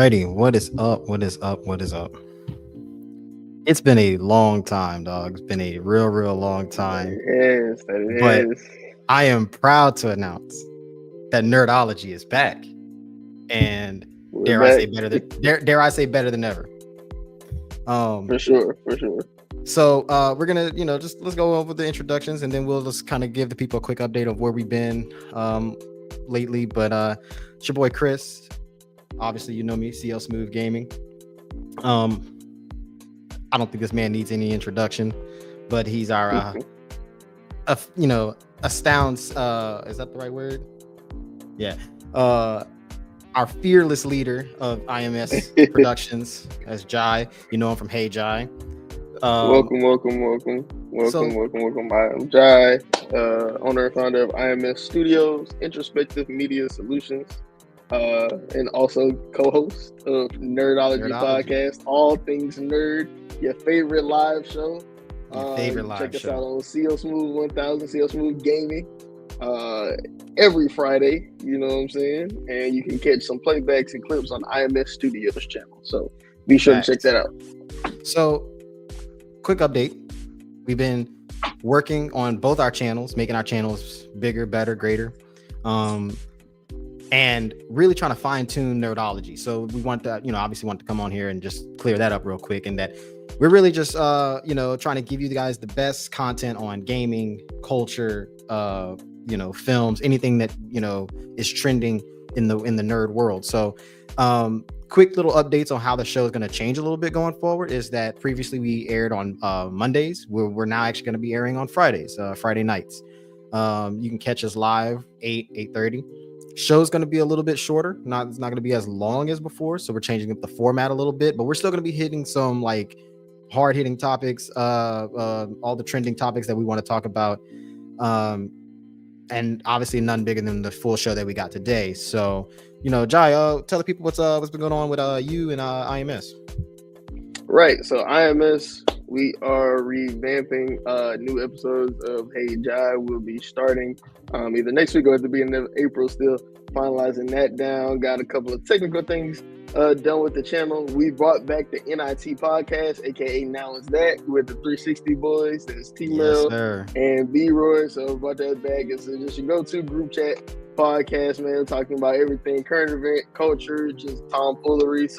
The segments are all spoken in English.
righty. What is up? What is up? What is up? It's been a long time, dog. It's been a real long time. But That it is. I am proud to announce that Nerdology is back. And We're dare I say back dare I say better than ever. for sure. So we're gonna, just let's go over the introductions and then we'll just kind of give the people a quick update of where we've been lately. But it's your boy Chris. Obviously, you know me, CLsmoove Gaming. I don't think this man needs any introduction, but he's our astounds, is that the right word? Yeah. Our fearless leader of IMS Productions as Jai. You know him from Hey Jai. Welcome. I am Jai, owner and founder of IMS Studios, Introspective Media Solutions, and also co-host of Nerdology podcast, all things nerd, your favorite live show. Check us out on CLsmoove 1000, CLsmoove Gaming, every Friday, you know what I'm saying? And you can catch some playbacks and clips on IMS Studios channel. So be sure to check that out. So, quick update. We've been working on both our channels, making our channels bigger, better, greater. And really trying to fine tune Nerdology. So we want to, obviously want to come on here and just clear that up real quick. And that we're really just, trying to give you guys the best content on gaming, culture, films, anything that, is trending in the nerd world. So, quick little updates on how the show is going to change a little bit going forward is that previously we aired on Mondays. We're now actually going to be airing on Fridays, Friday nights. You can catch us live 8:30. Show's going to be a little bit shorter. It's not going to be as long as before. So we're changing up the format a little bit, but we're still going to be hitting some like hard hitting topics, all the trending topics that we want to talk about. And obviously none bigger than the full show that we got today. So, Jai, tell the people what's been going on with you and IMS. Right. So IMS, we are revamping new episodes of Hey Jai. We'll be starting either next week or at the beginning of April, still finalizing that down. Got a couple of technical things done with the channel. We brought back the NIT podcast, aka Now Is That, with the 360 boys. There's T-Mel and B-Roy. So brought that back. It's just your go-to group chat podcast, man. We're talking about everything, current event, culture, just tomfoolery,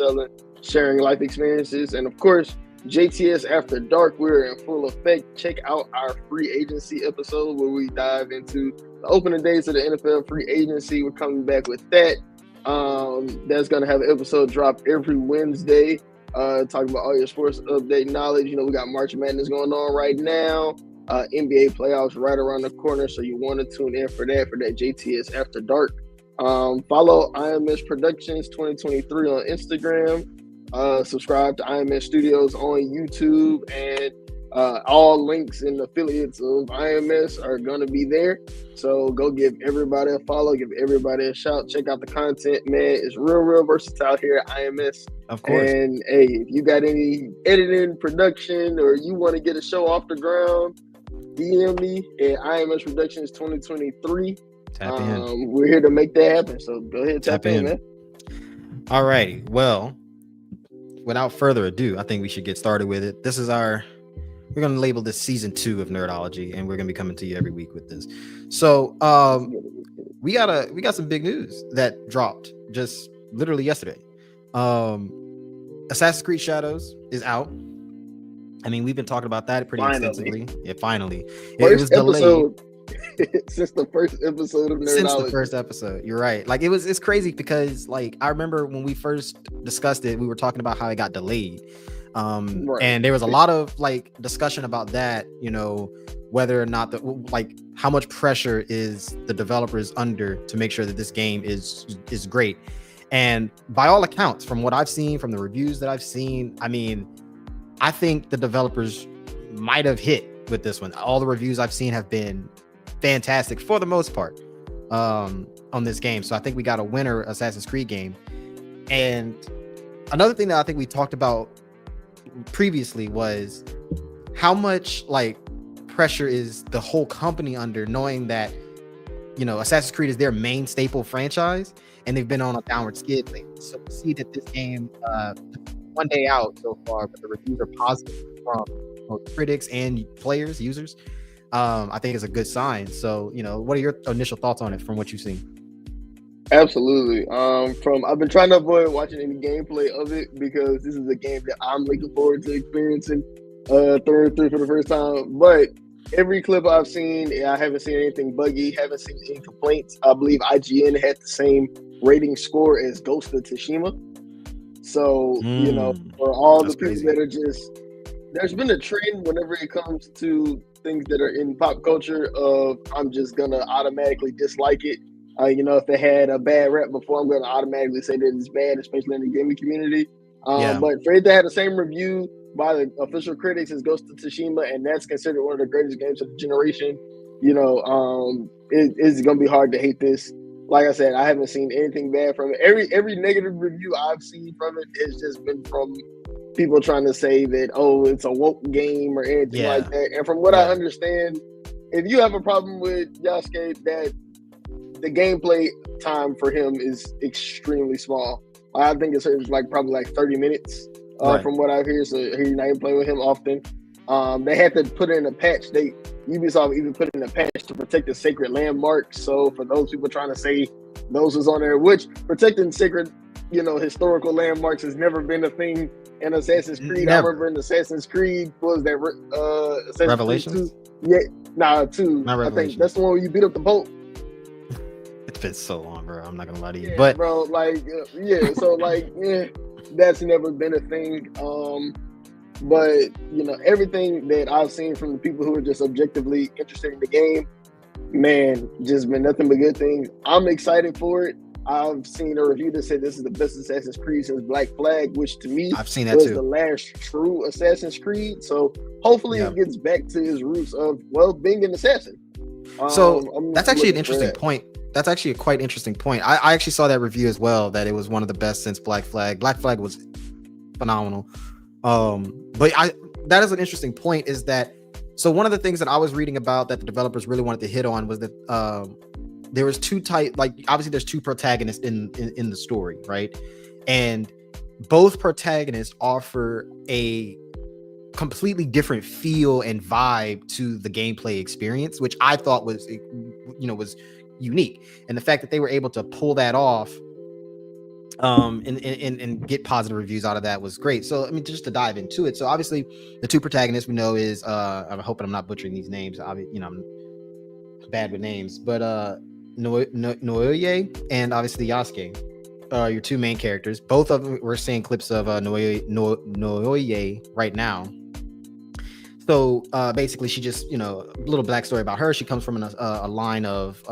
sharing life experiences. And of course, JTS After Dark, we're in full effect. Check out our free agency episode where we dive into the opening days of the NFL free agency. We're coming back with that. That's going to have an episode drop every Wednesday, talking about all your sports update knowledge. We got March Madness going on right now. NBA playoffs right around the corner, so you want to tune in for that JTS After Dark. Follow IMS Productions 2023 on Instagram. Subscribe to IMS Studios on YouTube, and all links and affiliates of IMS are going to be there. So go give everybody a follow, give everybody a shout. Check out the content, man. It's real versatile here at IMS. Of course. And hey, if you got any editing, production, or you want to get a show off the ground, DM me at IMS Productions 2023. Tap in. We're here to make that happen. So go ahead, tap in, man. All righty. Well, without further ado, I think we should get started with it. We're going to label this season 2 of Nerdology, and we're going to be coming to you every week with this. So we got some big news that dropped just literally yesterday. Assassin's Creed Shadows is out. I mean, we've been talking about that pretty extensively. Yeah, finally. It was delayed. Since the first episode of Nerdology. Since the first episode, you're right. Like it's crazy because like I remember when we first discussed it, we were talking about how it got delayed. And there was a lot of like discussion about that, whether or not how much pressure is the developers under to make sure that this game is great. And by all accounts, from what I've seen, from the reviews that I've seen, I mean, I think the developers might have hit with this one. All the reviews I've seen have been fantastic for the most part on this game. So I think we got a winner Assassin's Creed game. And another thing that I think we talked about previously was how much like pressure is the whole company under, knowing that Assassin's Creed is their main staple franchise, and they've been on a downward skid lately. So to see that this game, one day out so far, but the reviews are positive from both critics and players, users, I think is a good sign. So, what are your initial thoughts on it from what you've seen? Absolutely. I've been trying to avoid watching any gameplay of it because this is a game that I'm looking forward to experiencing through for the first time. But every clip I've seen, I haven't seen anything buggy, haven't seen any complaints. I believe IGN had the same rating score as Ghost of Tsushima. So, for all the people crazy. that are there's been a trend whenever it comes to things that are in pop culture of I'm just going to automatically dislike it. If they had a bad rep before, I'm going to automatically say that it's bad, especially in the gaming community. But for it to have the same review by the official critics as Ghost of Tsushima, and that's considered one of the greatest games of the generation, it's going to be hard to hate this. Like I said, I haven't seen anything bad from it. Every negative review I've seen from it has just been from people trying to say that, it's a woke game or anything like that. And from what I understand, if you have a problem with Yasuke, that the gameplay time for him is extremely small. I think it's probably 30 minutes from what I hear. So you're not even playing with him often. They had to put in a patch. Ubisoft even put in a patch to protect the sacred landmarks. So for those people trying to say those was on there, which protecting sacred, historical landmarks has never been a thing in Assassin's Creed. Never. I remember in Assassin's Creed, what was that? Assassin's Revelations? Creed 2? 2. Not I think that's the one where you beat up the Pope. It's been so long, bro. I'm not gonna lie to you, Yeah, but bro, that's never been a thing. But everything that I've seen from the people who are just objectively interested in the game, man, just been nothing but good things. I'm excited for it. I've seen a review that said this is the best Assassin's Creed since Black Flag, which to me I've seen that was too. the last true Assassin's Creed. So hopefully it gets back to its roots of being an assassin. So that's actually an interesting point. That's actually a quite interesting point. I actually saw that review as well, that it was one of the best since Black Flag. Black Flag was phenomenal. But that is an interesting point, is that, so one of the things that I was reading about that the developers really wanted to hit on was that there was obviously there's two protagonists in the story, right? And both protagonists offer a completely different feel and vibe to the gameplay experience, which I thought was unique. And the fact that they were able to pull that off and get positive reviews out of that was great. So I mean, just to dive into it, so obviously the two protagonists we know is I'm hoping I'm not butchering these names. I'm bad with names, but Noye and obviously Yasuke are your two main characters. Both of them, we're seeing clips of Noye right now. So basically, she just, a little backstory about her. She comes from a line of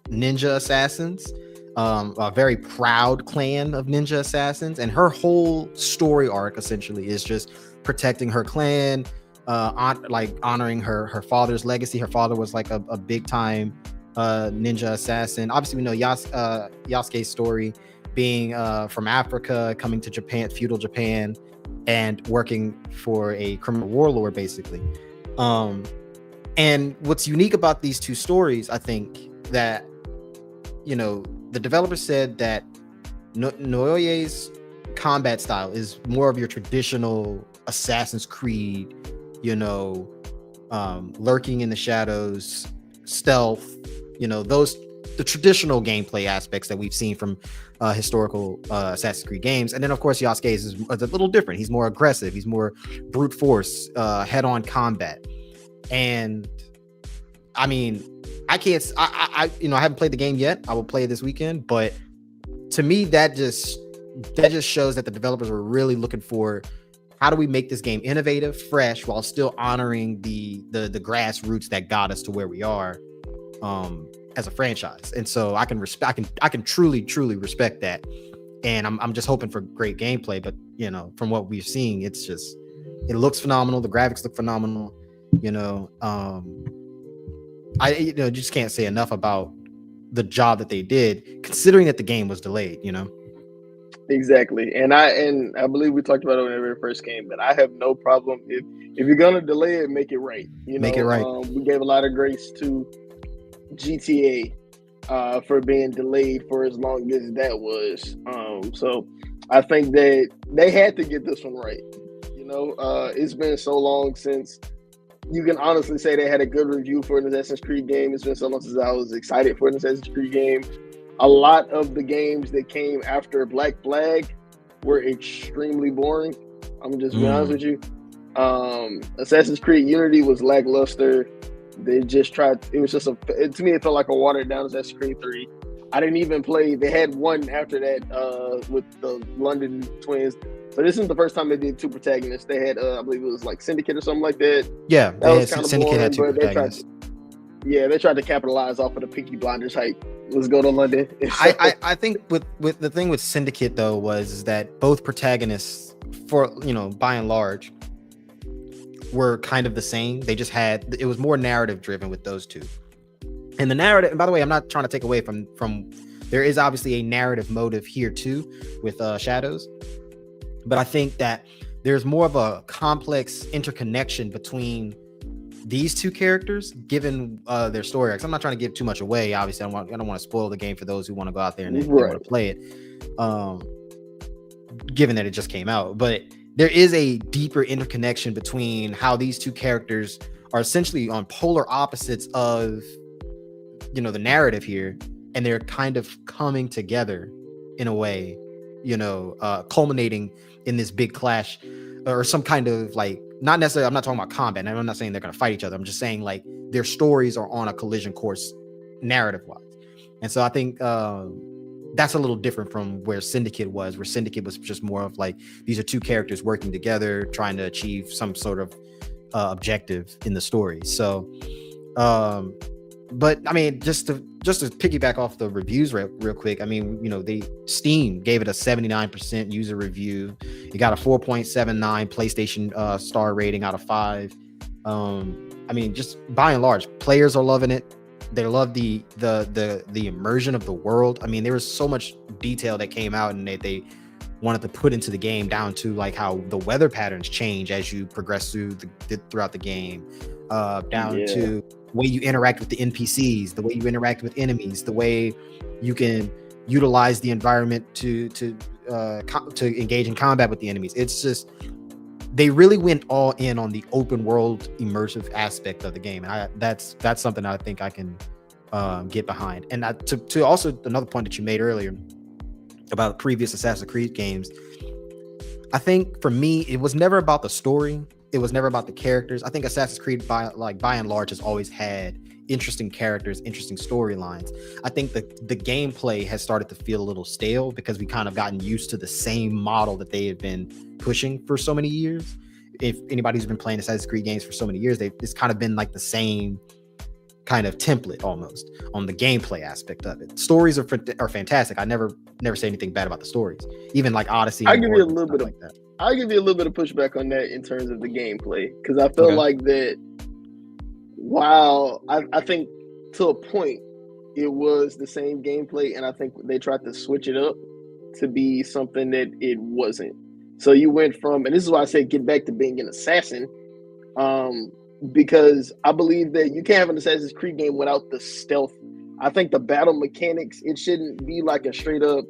ninja assassins, a very proud clan of ninja assassins. And her whole story arc essentially is just protecting her clan, honoring her father's legacy. Her father was like a big time ninja assassin. Obviously, we know Yasuke's story being from Africa, coming to Japan, feudal Japan, and working for a criminal warlord, basically. And what's unique about these two stories, I think, that the developer said that Noye's combat style is more of your traditional Assassin's Creed, lurking in the shadows, stealth, the traditional gameplay aspects that we've seen from historical Assassin's Creed games. And then of course Yasuke is a little different. He's more aggressive, he's more brute force, head-on combat. And I mean, I haven't played the game yet. I will play it this weekend, but to me that just shows that the developers were really looking for, how do we make this game innovative, fresh, while still honoring the grassroots that got us to where we are as a franchise. And so I can truly respect that. And I'm just hoping for great gameplay. But from what we're seeing, it looks phenomenal. The graphics look phenomenal. I just can't say enough about the job that they did, considering that the game was delayed. Exactly. And I believe we talked about it when it very first came, but I have no problem if you're gonna delay it, make it right. Make it right. We gave a lot of grace to GTA for being delayed for as long as that was. So I think that they had to get this one right. It's been so long since you can honestly say they had a good review for an Assassin's Creed game. It's been so long since I was excited for an Assassin's Creed game. A lot of the games that came after Black Flag were extremely boring. I'm just being honest with you. Assassin's Creed Unity was lackluster. They just tried. It was just to me, it felt like a watered down Assassin's Creed 3. I didn't even play. They had one after that with the London twins. So this isn't the first time they did two protagonists. They had, I believe it was like Syndicate or something like that. Yeah, that was kind of Syndicate boring, had two but protagonists. they tried to capitalize off of the Peaky Blinders hype. Let's go to London. I think with the thing with Syndicate though was that both protagonists, for by and large, were kind of the same. They just had, it was more narrative driven with those two. And the narrative, and by the way, I'm not trying to take away from there is obviously a narrative motive here too with Shadows. But I think that there's more of a complex interconnection between these two characters, given their story arcs. I'm not trying to give too much away. Obviously, I don't want to spoil the game for those who want to go out there and they want to play it. Given that it just came out, but there is a deeper interconnection between how these two characters are essentially on polar opposites of the narrative here, and they're kind of coming together in a way, culminating in this big clash or some kind of not necessarily, I'm not talking about combat, and I'm not saying they're going to fight each other. I'm just saying their stories are on a collision course narrative wise. And so I think that's a little different from where Syndicate was just more of these are two characters working together, trying to achieve some sort of objective in the story. So, but I mean, just to piggyback off the reviews real quick. I mean, Steam gave it a 79% user review. It got a 4.79 PlayStation star rating out of 5. I mean, just by and large, players are loving it. They love the immersion of the world. I mean, there was so much detail that came out, and they wanted to put into the game, down to how the weather patterns change as you progress throughout the game, down to the way you interact with the NPCs, the way you interact with enemies, the way you can utilize the environment to engage in combat with the enemies. It's just, they really went all in on the open world immersive aspect of the game, and that's something I think I can get behind. And to also another point that you made earlier about previous Assassin's Creed games, I think for me it was never about the story. It was never about the characters. I think Assassin's Creed by and large has always had interesting characters, interesting storylines. I think the gameplay has started to feel a little stale because we kind of gotten used to the same model that they have been pushing for so many years. If anybody's been playing Assassin's Creed games for so many years, it's kind of been the same kind of template almost on the gameplay aspect of it. Stories are fantastic. I never say anything bad about the stories. Even Odyssey. I'll give you a little bit of that. I'll give you a little bit of pushback on that in terms of the gameplay, because I feel like that while I think to a point it was the same gameplay, and I think they tried to switch it up to be something that it wasn't. So you went from, and this is why I say get back to being an assassin, because I believe that you can't have an Assassin's Creed game without the stealth. I think the battle mechanics, it shouldn't be like a straight up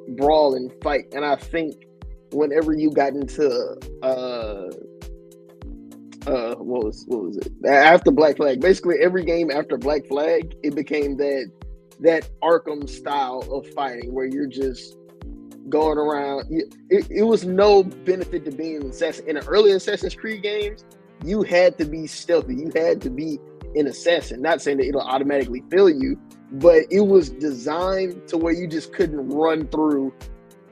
brawl and fight. And I think whenever you got into what was it after Black Flag, basically every game after Black Flag, it became that Arkham style of fighting where you're just going around. It was no benefit to being an assassin. In the early Assassin's Creed games, you had to be stealthy, you had to be an assassin. Not saying that it'll automatically fail you, but it was designed to where you just couldn't run through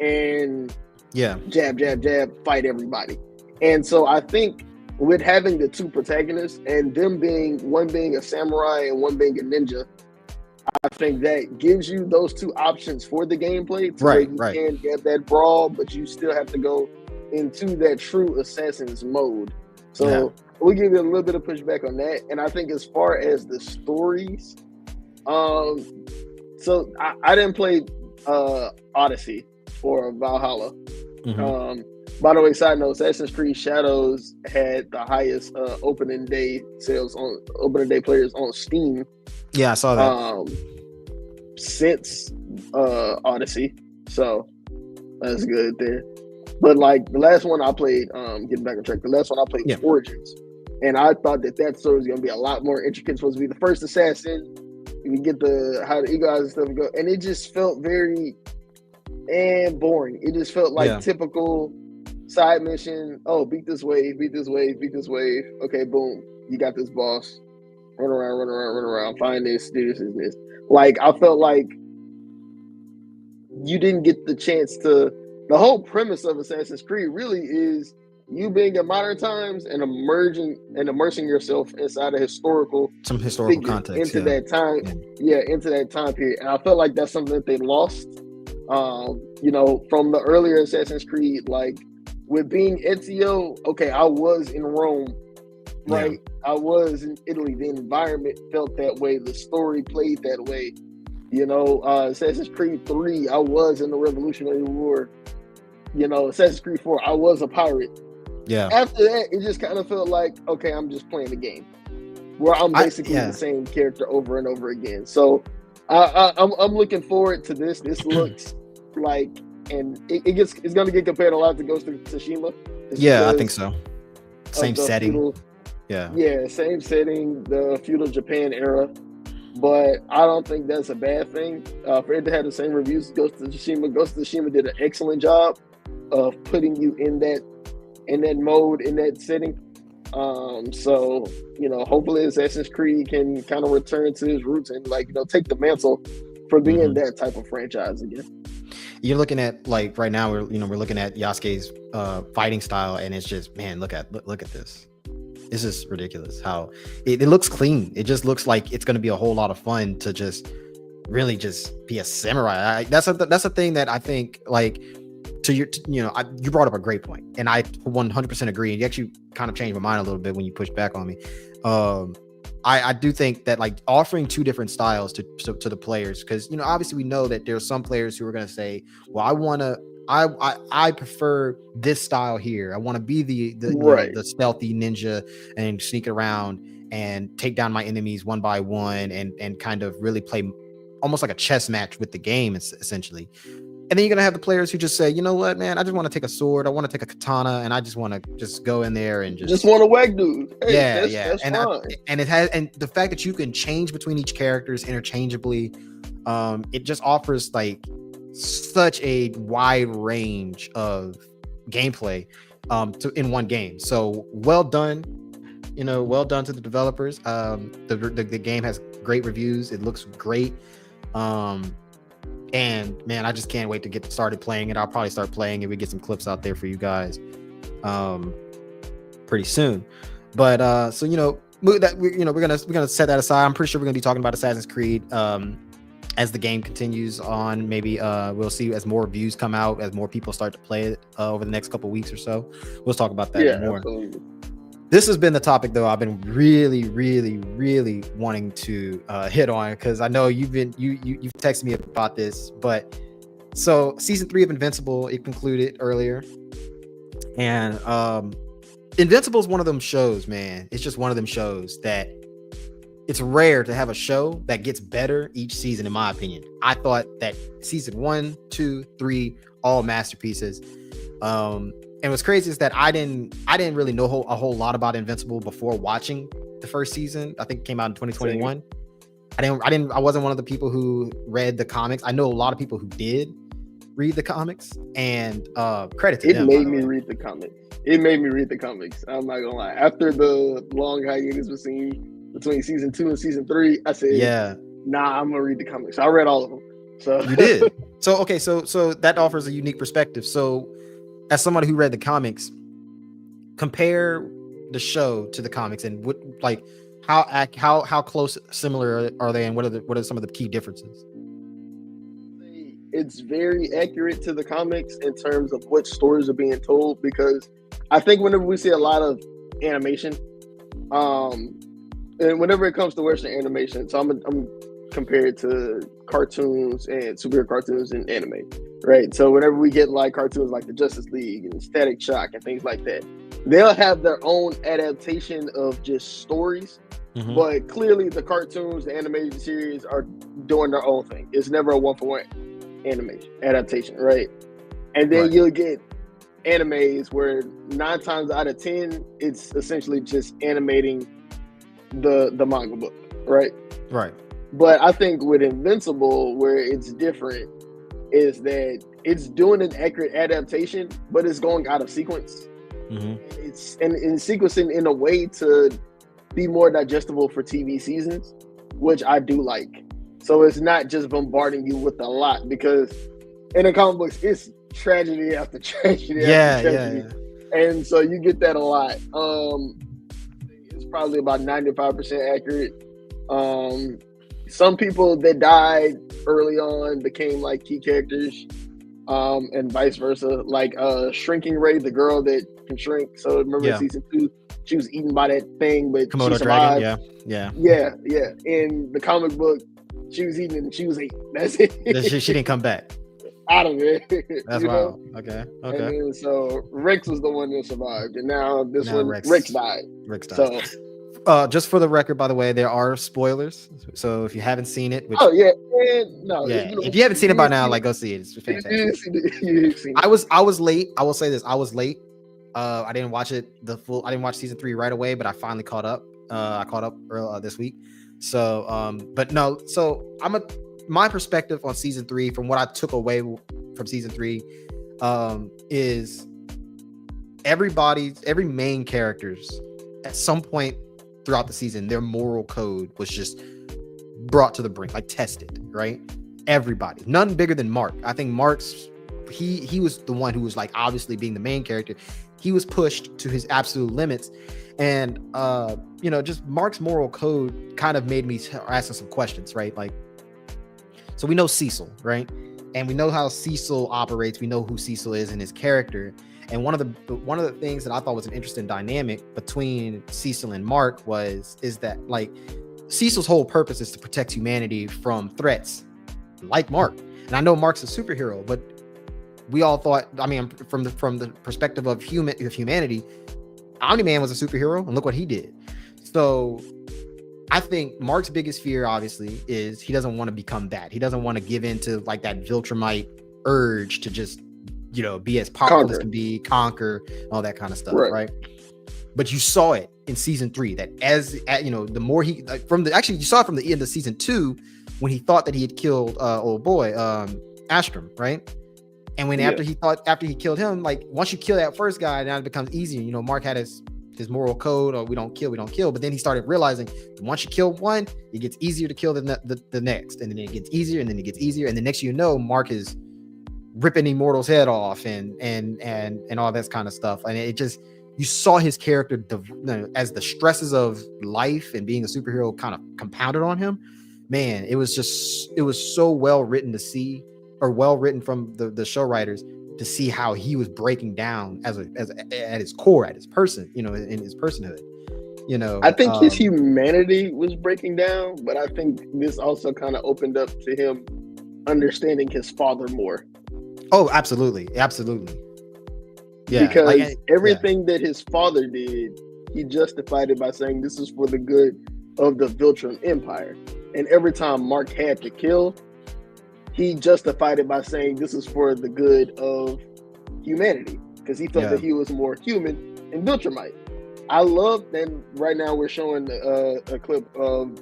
and jab, fight everybody. And so I think with having the two protagonists and them one being a samurai and one being a ninja, I think that gives you those two options for the gameplay to where you can get that brawl, but you still have to go into that true assassin's mode. So we'll give you a little bit of pushback on that. And I think as far as the stories, so I didn't play Odyssey or Valhalla. By the way, side note, Assassin's Creed Shadows had the highest opening day players on Steam. Yeah, I saw that. since Odyssey, so that's good there. But like the last one I played, getting back on track, the last one I played was Origins, and I thought that story was gonna be a lot more intricate. It's supposed to be the first assassin. You get how the eagle eyes and stuff go, and it just felt very boring. It just felt like typical side mission. Oh, beat this wave, beat this wave, beat this wave. Okay, boom, you got this boss. Run around, find this, do this. Like, I felt like you didn't get the chance to. The whole premise of Assassin's Creed really is you being in modern times and immersing yourself inside a some historical context into that time, into that time period. And I felt like that's something that they lost. From the earlier Assassin's Creed, like with being Ezio, okay, I was in Rome, right? I was in Italy. The environment felt that way. The story played that way. Assassin's Creed 3, I was in the Revolutionary War. Assassin's Creed 4, I was a pirate. Yeah. After that, it just kind of felt like, okay, I'm just playing the game, where I'm basically the same character over and over again. So I'm looking forward to this. This looks like, and it's going to get compared a lot to Ghost of Tsushima. I think so. Same setting. Same setting, the feudal Japan era. But I don't think that's a bad thing. For it to have the same reviews as Ghost of Tsushima did an excellent job of putting you in that mode, in that setting. So hopefully Assassin's Creed can kind of return to his roots and take the mantle for being that type of franchise again. You're looking at, like, right now we're looking at Yasuke's fighting style, and it's just, man, look at this. This is ridiculous how it looks clean. It just looks like it's going to be a whole lot of fun to just really just be a samurai. That's a thing that I think, like, you brought up a great point, and I 100% agree. And you actually kind of changed my mind a little bit when you pushed back on me. I do think that, like, offering two different styles to the players, because obviously we know that there's some players who are going to say, well, I prefer this style here. I want to be the stealthy ninja and sneak around and take down my enemies one by one and kind of really play almost like a chess match with the game, essentially. And then you're gonna have the players who just say, you know what, man, I just want to take a sword, I want to take a katana, and I just want to just go in there and just want to whack dude. Hey, that's and fine. And the fact that you can change between each characters interchangeably, it just offers like such a wide range of gameplay in one game. So well done, well done to the developers. The game has great reviews. It looks great. And man, I just can't wait to get started playing it. I'll probably start playing it. We get some clips out there for you guys pretty soon. But so we're gonna set that aside. I'm pretty sure we're gonna be talking about Assassin's Creed as the game continues on. Maybe we'll see as more reviews come out, as more people start to play it over the next couple of weeks or so. We'll talk about that more. Absolutely. This has been the topic, though, I've been really, really, really wanting to hit on, because I know you've texted me about this. But so season 3 of Invincible, it concluded earlier, and Invincible is one of them shows, man. It's just one of them shows that it's rare to have a show that gets better each season, in my opinion. I thought that season 1, 2, 3, all masterpieces. And what's crazy is that I didn't really know a whole lot about Invincible before watching the first season. I think it came out in 2021. I wasn't one of the people who read the comics. I know a lot of people who did read the comics, and credit to them. It made me read the comics. I'm not gonna lie. After the long hiatus between season 2 and season 3, I said, nah, I'm gonna read the comics. I read all of them. So you did. So okay, so that offers a unique perspective. So as somebody who read the comics, compare the show to the comics, and what, like, how close, similar are they, and what are some of the key differences? It's very accurate to the comics in terms of what stories are being told, because I think whenever we see a lot of animation, and whenever it comes to Western animation, so I'm compared to cartoons and superhero cartoons and anime, right? So whenever we get like cartoons like the Justice League and Static Shock and things like that, they'll have their own adaptation of just stories, Mhm. But clearly, the cartoons, the animated series are doing their own thing. It's never a one-for-one animation adaptation, right? And then Right. you'll get animes where 9 times out of 10, it's essentially just animating the manga book, right? Right. But I think with Invincible, where it's different, is that it's doing an accurate adaptation, but it's going out of sequence. Mhm. And sequencing in a way to be more digestible for TV seasons, which I do like. So it's not just bombarding you with a lot, because in the comic books it's tragedy after tragedy after Yeah, yeah, tragedy, yeah. and so you get that a lot. It's probably about 95% accurate. Some people that died early on became like key characters, and vice versa. Like Shrinking Ray, the girl that can shrink. So remember in Yeah. season 2, she was eaten by that thing, but she Komodo dragon. survived. Yeah. Yeah. In the comic book, she was eaten and she was eaten. That's it. She didn't come back. Out of it. That's you know? wild. Okay. And Okay. then so Rex was the one that survived, and now this Now one Rex died. Rex dies. So Just for the record, by the way, there are spoilers. So if you haven't seen it, which yeah, and no, yeah, if you haven't seen it by now, like go see it. It's fantastic. You've seen it. I was late. I will say this. I was late. I didn't watch it I didn't watch season 3 right away, but I finally caught up. I caught up this week. So but no, so my perspective on season 3 from what I took away from season 3 is every main characters at some point throughout the season, their moral code was just brought to the brink, like tested, right? Everybody, none bigger than Mark. I think Mark's he was the one who was like obviously being the main character. He was pushed to his absolute limits, and just Mark's moral code kind of made me ask some questions, right? Like, so we know Cecil, right? And we know how Cecil operates. We know who Cecil is and his character. And one of the things that I thought was an interesting dynamic between Cecil and Mark is that like Cecil's whole purpose is to protect humanity from threats like Mark. And I know Mark's a superhero, but we all thought, I mean, from the perspective of humanity, Omni-Man was a superhero, and look what he did. So I think Mark's biggest fear, obviously, is he doesn't want to become that. He doesn't want to give in to like that Viltrumite urge to just, be as powerful as can be, conquer, all that kind of stuff, right? But you saw it in season 3 that the more he you saw it from the end of season 2 when he thought that he had killed old boy Astrum, right? And when after he killed him, like once you kill that first guy, now it becomes easier. Mark had his moral code, or we don't kill. But then he started realizing once you kill one, it gets easier to kill the next, and then it gets easier, and then it gets easier, and the next Mark is ripping Immortal's head off and all that kind of stuff. And it just, you saw his character as the stresses of life and being a superhero kind of compounded on him. Man, it was so well written to see, or well written from the show writers to see how he was breaking down at his core, at his person, in his personhood. I think his humanity was breaking down, but I think this also kind of opened up to him understanding his father more. Oh, absolutely. Yeah, because everything that his father did, he justified it by saying this is for the good of the Viltrum Empire. And every time Mark had to kill, he justified it by saying this is for the good of humanity, because he felt that he was more human and Viltrumite. I love that right now we're showing a clip of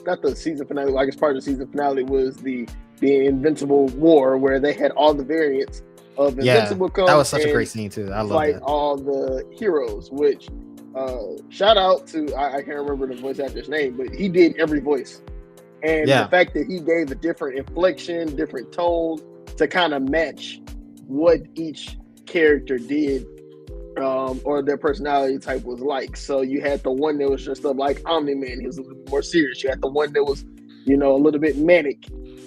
not the season finale, like it's part of the season finale, was the Invincible War, where they had all the variants of Invincible come. That was such a great scene too. I love that. All the heroes, which shout out to, I can't remember the voice actor's name, but he did every voice. And the fact that he gave a different inflection, different tone to kind of match what each character did, or their personality type was like. So you had the one that was just like Omni-Man, he was a little bit more serious. You had the one that was, a little bit manic.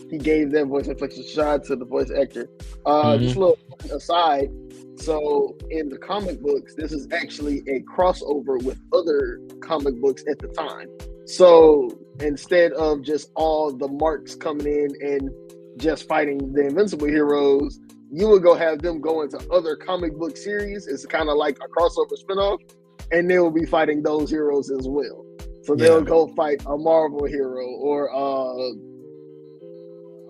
He gave that voice inflection. Shout out to the voice actor. Just a little aside. So in the comic books, this is actually a crossover with other comic books at the time. So instead of just all the Marks coming in and just fighting the Invincible heroes, you would go have them go into other comic book series. It's kind of like a crossover spinoff, and they will be fighting those heroes as well. So they'll go fight a Marvel hero or I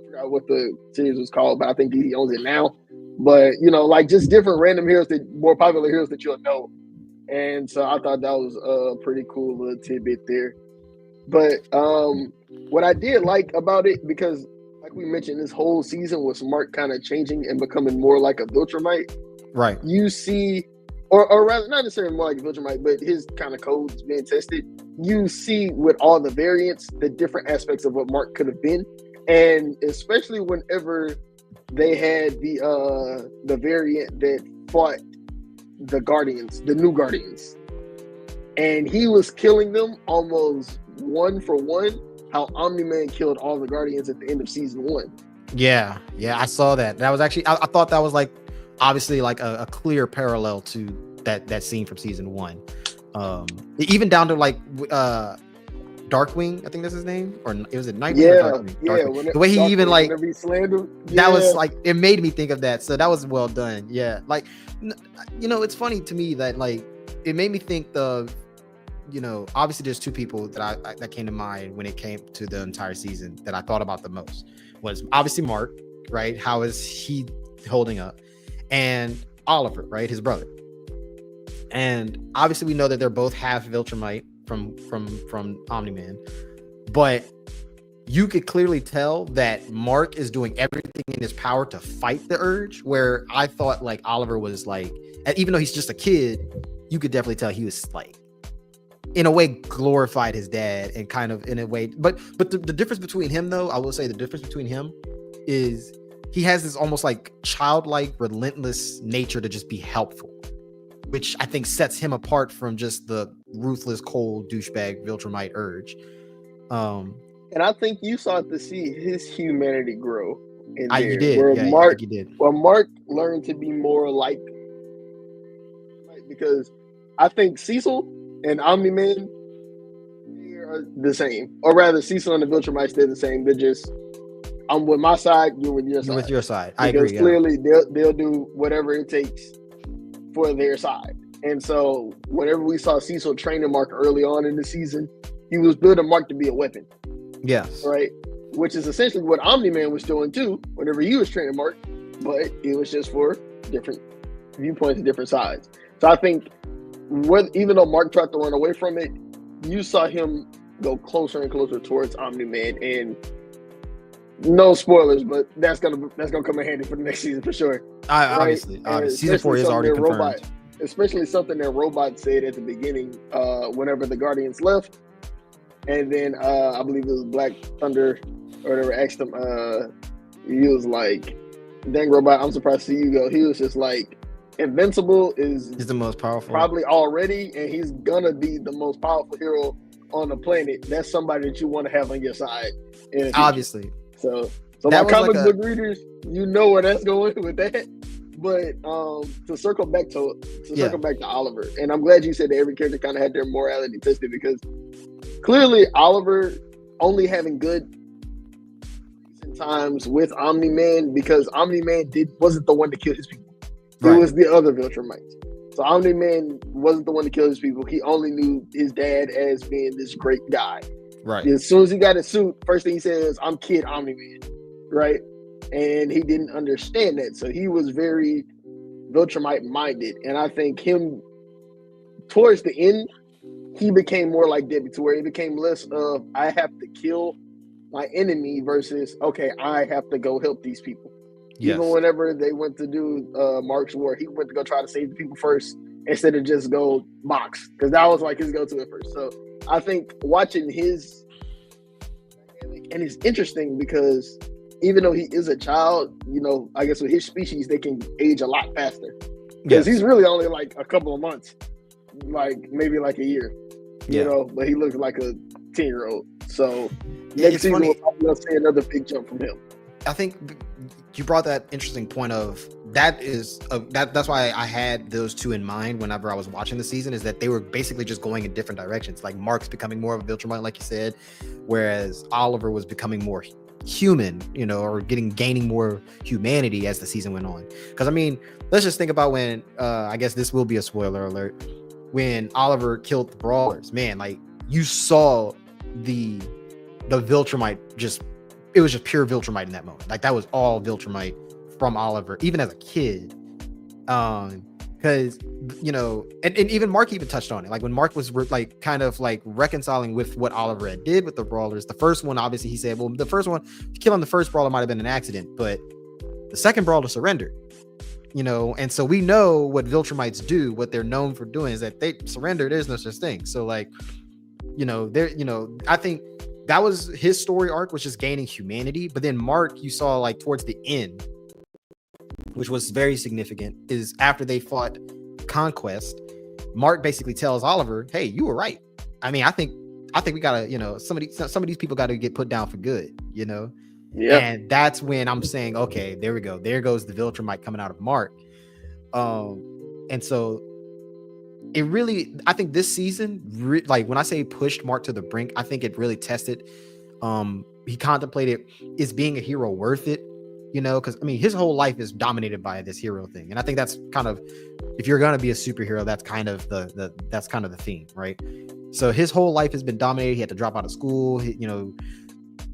forgot what the series was called, but I think he owns it now. But like just different random heroes, that more popular heroes that you'll know. And so I thought that was a pretty cool little tidbit there. But what I did like about it, because like we mentioned, this whole season was Mark kind of changing and becoming more like a Viltrumite. Right. You see, or rather, not necessarily more like a Viltrumite, but his kind of codes being tested. You see with all the variants, the different aspects of what Mark could have been. And especially whenever they had the variant that fought the Guardians, the new Guardians. And he was killing them almost one for one, how Omni-Man killed all the Guardians at the end of season 1. Yeah, I saw that. That was actually, I thought that was like, obviously like a clear parallel to that scene from season 1. Even down to like Darkwing, I think that's his name, or was it Nightwing or Darkwing? Darkwing. The way he even like that was like, it made me think of that. So that was well done. Yeah, like it's funny to me that like it made me think of obviously there's two people that that came to mind when it came to the entire season that I thought about the most. Was obviously Mark, right? How is he holding up? And Oliver, right, his brother. And obviously we know that they're both half Viltrumite from Omni-Man, but you could clearly tell that Mark is doing everything in his power to fight the urge, where I thought like Oliver was like, even though he's just a kid, you could definitely tell he was like in a way glorified his dad, and kind of in a way, but the difference between him, though, I will say the difference between him is he has this almost like childlike, relentless nature to just be helpful, which I think sets him apart from just the ruthless, cold, douchebag Viltrumite urge. And I think you started to see his humanity grow in there. You did. Mark, I think you did. Well, Mark learned to be more like, because I think Cecil and Omni-Man are the same. Or rather, Cecil and the Viltrumites, they're the same. They're just, I'm with my side, you're with your side. You're with your side. I agree. Because clearly they'll do whatever it takes for their side. And so whenever we saw Cecil training Mark early on in the season, he was building Mark to be a weapon. Yes. Right? Which is essentially what Omni-Man was doing too, whenever he was training Mark, but it was just for different viewpoints and different sides. So I think even though Mark tried to run away from it, you saw him go closer and closer towards Omni-Man. And no spoilers, but that's gonna come in handy for the next season for sure. Obviously. Season 4 is already confirmed. Especially something that Robot said at the beginning, whenever the Guardians left. And then I believe it was Black Thunder or whatever asked him, he was like, dang, Robot, I'm surprised to see you go. He was just like, Invincible is the most powerful probably already, and he's gonna be the most powerful hero on the planet. That's somebody that you want to have on your side. Obviously. So my comic book readers, you know where that's going with that. But to circle back to Oliver, and I'm glad you said that every character kind of had their morality tested, because clearly Oliver only having good times with Omni-Man, because Omni-Man wasn't the one to kill his people. It was the other Viltrumites. So Omni-Man wasn't the one to kill his people. He only knew his dad as being this great guy. Right. As soon as he got his suit, first thing he said is, I'm Kid Omni-Man. Right? And he didn't understand that. So he was very Viltrumite minded. And I think him, towards the end, he became more like Debbie, to where he became less of, I have to kill my enemy versus, okay, I have to go help these people. Yes. Even whenever they went to do Mark's War, he went to go try to save the people first instead of just go box, because that was like his go-to at first. So I think watching his dynamic, and it's interesting because even though he is a child, I guess with his species, they can age a lot faster. Because he's really only like a couple of months, like maybe like a year, but he looks like a 10-year-old. So next season, we'll probably see another big jump from him. I think you brought that interesting point of that's why I had those two in mind whenever I was watching the season, is that they were basically just going in different directions. Like Mark's becoming more of a Viltrumite, like you said, whereas Oliver was becoming more human, or gaining more humanity as the season went on. Because I mean, let's just think about when I guess this will be a spoiler alert, when Oliver killed the Brawlers. Man, like you saw the Viltrumite it was just pure Viltrumite in that moment. Like that was all Viltrumite from Oliver, even as a kid. Because and even Mark even touched on it. Like when Mark was like kind of like reconciling with what Oliver had did with the brawlers. The first one, obviously, he said, well, the first one, killing the first brawler might have been an accident, but the second brawler surrendered. And so we know what Viltrumites do. What they're known for doing is that they surrender. There's no such thing. So like, I think that was his story arc, was just gaining humanity. But then Mark, you saw like towards the end, which was very significant, is after they fought Conquest, Mark basically tells Oliver, hey, you were right. I mean, I think we gotta, some of these people gotta get put down for good, Yeah. And that's when I'm saying, okay, there we go. There goes the Viltrumite coming out of Mark. And so it really, I think this season, like when I say pushed Mark to the brink, I think it really tested. He contemplated, is being a hero worth it? Because I mean, his whole life is dominated by this hero thing, and I think that's kind of, if you're gonna be a superhero, that's kind of the theme, right? So his whole life has been dominated. He had to drop out of school.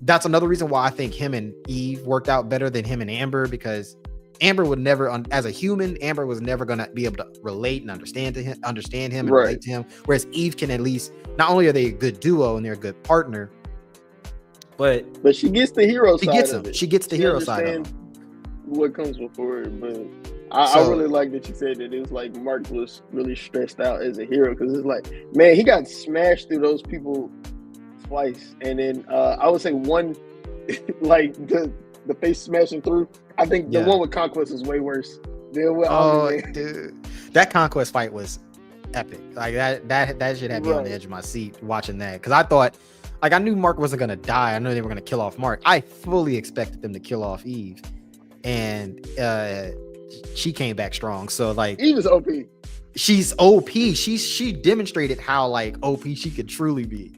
That's another reason why I think him and Eve worked out better than him and Amber, because Amber would never, as a human, Amber was never gonna be able to relate and understand him and relate to him. Whereas Eve can at least, not only are they a good duo and they're a good partner, but she gets the hero side of it. She gets the hero side of it. What comes before it, but I really like that you said that it was like Mark was really stressed out as a hero, because it's like, man, he got smashed through those people twice, and then I would say one, like the face smashing through. I think the one with Conquest is way worse than what. Dude, that Conquest fight was epic. Like that should have me on the edge of my seat watching that, because I thought, like, I knew Mark wasn't gonna die. I know they were gonna kill off Mark. I fully expected them to kill off Eve, and she came back strong. So like, Eve is OP. She's OP. She demonstrated how like OP she could truly be.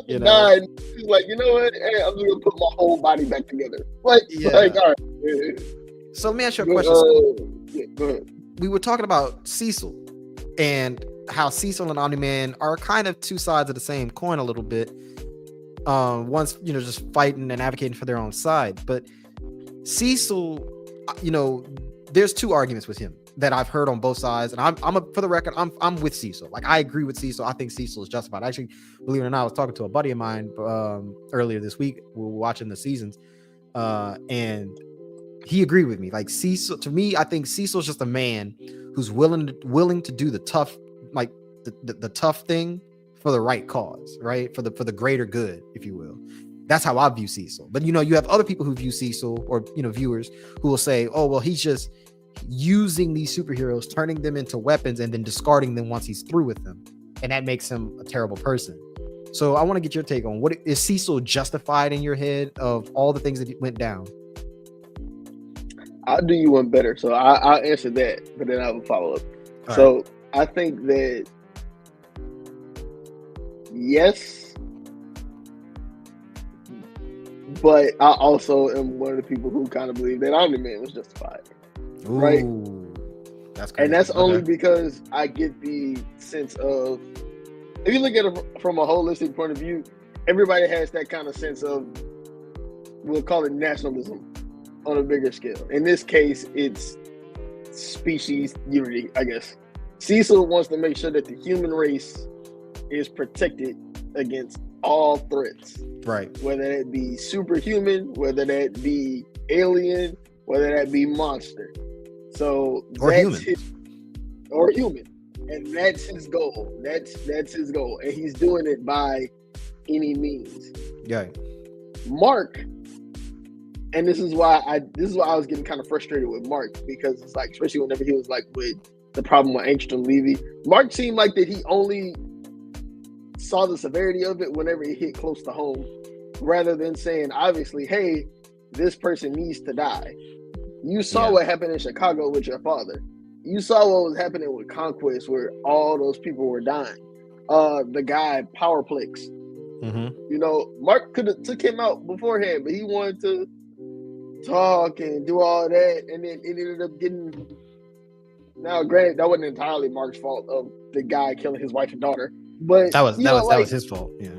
She's like, you know what? Hey, I'm just gonna put my whole body back together. Like all right. So let me ask you a question. Go ahead. We were talking about Cecil and how Cecil and Omni-Man are kind of two sides of the same coin a little bit. One's, just fighting and advocating for their own side. But Cecil, there's two arguments with him that I've heard on both sides. And for the record, I'm with Cecil. Like, I agree with Cecil. I think Cecil is justified. Actually, believe it or not, I was talking to a buddy of mine earlier this week. We were watching the seasons. And he agreed with me. Like, Cecil, to me, I think Cecil's just a man who's willing to do the tough, like the tough thing for the right cause, right? For the greater good, if you will. That's how I view Cecil. But you have other people who view Cecil, or viewers, who will say, oh, well, he's just using these superheroes, turning them into weapons, and then discarding them once he's through with them, and that makes him a terrible person. So I want to get your take on, what is Cecil justified in your head of all the things that went down? I'll do you one better. So I'll answer that, but then I'll follow up. All so right. I think that yes, but I also am one of the people who kind of believe that Omni-Man was justified. Ooh, right? That's crazy. And that's only because I get the sense of, if you look at it from a holistic point of view, everybody has that kind of sense of, we'll call it nationalism on a bigger scale. In this case, it's species unity, I guess. Cecil wants to make sure that the human race is protected against all threats. Right. Whether that be superhuman, whether that be alien, whether that be monster. So or human. Or human. And that's his goal. That's his goal. And he's doing it by any means. Yeah. Mark, and this is why I was getting kind of frustrated with Mark, because it's like, especially whenever he was like with the problem with Angstrom Levy, Mark seemed like that he only saw the severity of it whenever it hit close to home, rather than saying, obviously, hey, this person needs to die. You saw what happened in Chicago with your father. You saw what was happening with Conquest, where all those people were dying. The guy, Powerplex. Mm-hmm. Mark could have took him out beforehand, but he wanted to talk and do all that, and then it ended up getting. Now, granted, that wasn't entirely Mark's fault of the guy killing his wife and daughter, But That was you know, that was like, his fault. Yeah.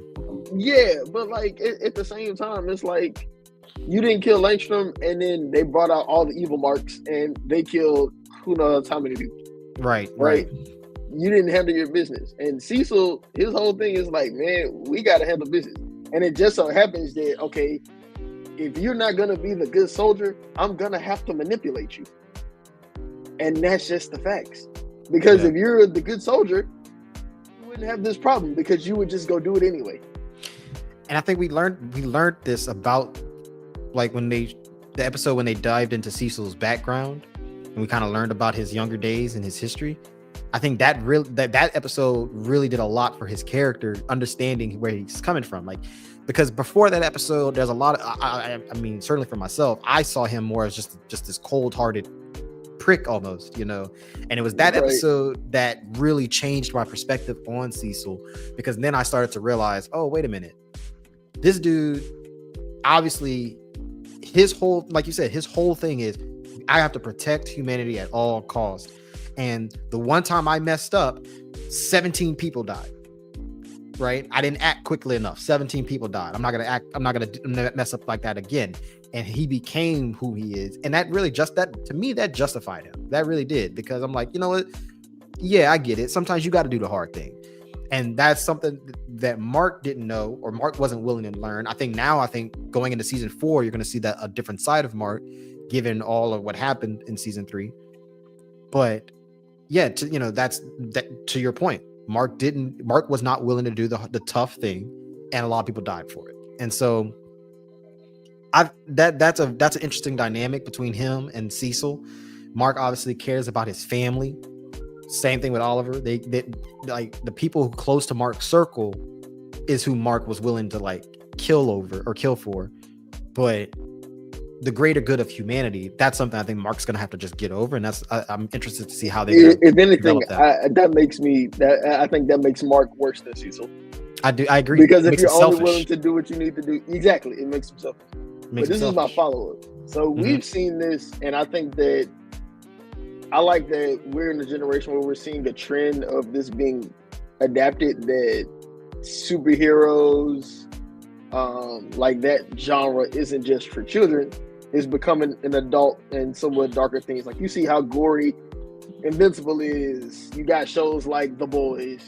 yeah, but like at the same time, it's like you didn't kill Langstrom, and then they brought out all the evil marks, and they killed who knows how many people, Right. right? Right. You didn't handle your business. And Cecil, his whole thing is like, man, we got to handle business. And it just so happens that, okay, if you're not going to be the good soldier, I'm going to have to manipulate you. And that's just the facts. Because if you're the good soldier, you wouldn't have this problem because you would just go do it anyway. And I think we learned this about like the episode when they dived into Cecil's background and we kind of learned about his younger days and his history. I think that episode really did a lot for his character, understanding where he's coming from. Like, because before that episode, there's a lot of, I mean, certainly for myself, I saw him more as just this cold-hearted prick almost, and it was that episode that really changed my perspective on Cecil, because then I started to realize, oh, wait a minute, this dude, obviously, his whole, like you said, his whole thing is, I have to protect humanity at all costs. And the one time I messed up, 17 people died. Right? I didn't act quickly enough. 17 people died. I'm not gonna mess up like that again. And he became who he is. And that really to me, that justified him. That really did, because I'm like, you know what? Yeah, I get it. Sometimes you got to do the hard thing. And that's something that Mark didn't know, or Mark wasn't willing to learn. I think going into season 4, you're going to see that a different side of Mark, given all of what happened in season 3. But yeah, that's to your point. Mark was not willing to do the tough thing, and a lot of people died for it. And so that's an interesting dynamic between him and Cecil. Mark obviously cares about his family. Same thing with Oliver. They like the people close to Mark's circle is who Mark was willing to like kill for. But the greater good of humanity, that's something I think Mark's gonna have to just get over, and I'm interested to see how they. If anything, I think that makes Mark worse than Cecil. I agree, because if you're only willing to do what you need to do, exactly, it makes him selfish. But this is my follow-up. So we've seen this, and I think that I like that we're in a generation where we're seeing the trend of this being adapted, that superheroes, like that genre isn't just for children. It's becoming an adult and somewhat darker things. Like, you see how gory Invincible is. You got shows like The Boys.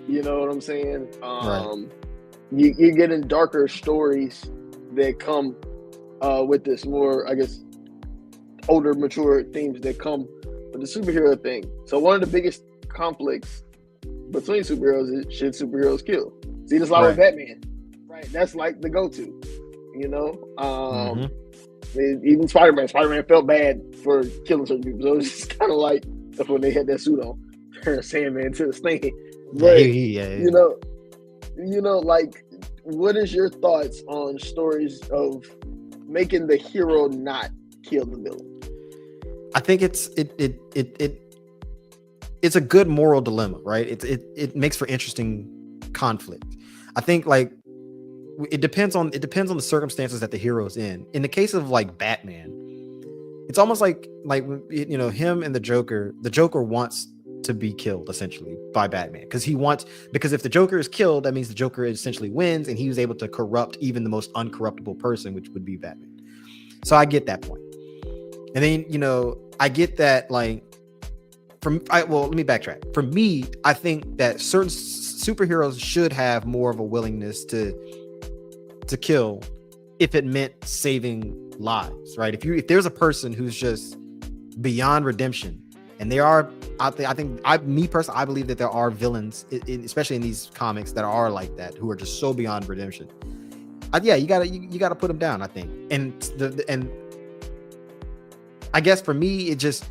You know what I'm saying? Right. You're getting darker stories that come with this more, I guess, older, mature themes that come with the superhero thing. So one of the biggest conflicts between superheroes is, should superheroes kill? See, this a lot with Batman. Right. That's like the go-to. Even Spider-Man felt bad for killing certain people. So it's just kind of like when they had that suit on, turn Sandman to the Stain. But like, what is your thoughts on stories of making the hero not kill the villain? I think it's a good moral dilemma, right? It makes for interesting conflict. I think like it depends on the circumstances that the hero's in. In the case of like Batman, it's almost like him and the Joker wants to be killed essentially by Batman, because if the Joker is killed, that means the Joker essentially wins, and he was able to corrupt even the most uncorruptible person, which would be Batman. So I get that point. And then I get that, like, let me backtrack. For me, I think that certain superheroes should have more of a willingness to kill if it meant saving lives, right? If there's a person who's just beyond redemption, and there are, I believe that there are villains, especially in these comics, that are like that, who are just so beyond redemption. You gotta put them down, I think. And I guess for me, it just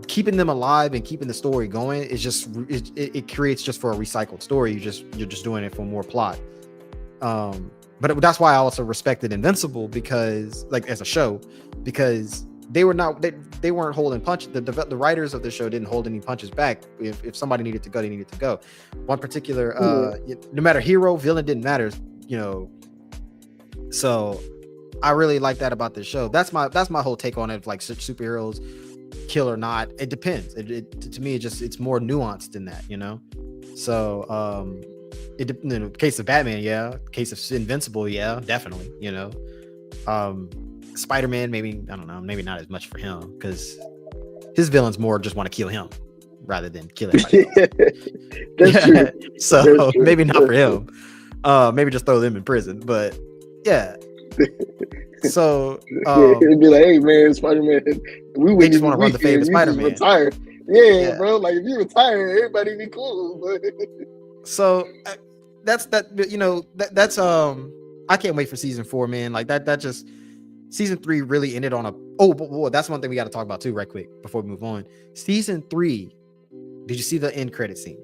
keeping them alive and keeping the story going is just it creates just for a recycled story. You're just doing it for more plot. But that's why I also respected Invincible, because, like, as a show, because they weren't holding punches. The writers of the show didn't hold any punches back. If somebody needed to go, they needed to go. One particular, no matter hero, villain, didn't matter. So I really like that about this show. That's my whole take on it. Like, superheroes kill or not, it depends. To me, it's more nuanced than that. So in the case of Batman, yeah. Case of Invincible, yeah, definitely. Spider-Man, maybe, I don't know, maybe not as much for him, because his villains more just want to kill him rather than kill everybody else. That's true. So That's true. maybe not for him. Maybe just throw them in prison. But yeah. So it'd be like, hey man, Spider-Man, we wouldn't just want to run the fame of Spider-Man. Retire. Yeah, bro. Like if you retire, everybody be cool. So that's I can't wait for season 4, man. Like that just season 3 really ended on but that's one thing we got to talk about too, right quick, before we move on. Season 3, did you see the end credit scene?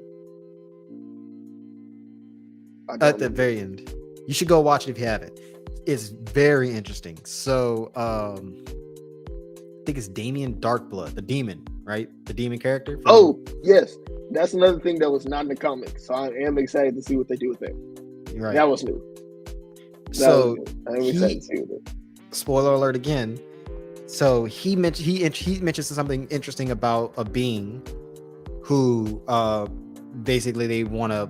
At the very end. You should go watch it if you haven't. It's very interesting. So I think it's Damien Darkblood, the demon, right? The demon character. Yes. That's another thing that was not in the comics. So I am excited to see what they do with that. Right. That was new. I'm excited to see what it. Spoiler alert again. So he mentions something interesting about a being who basically they want to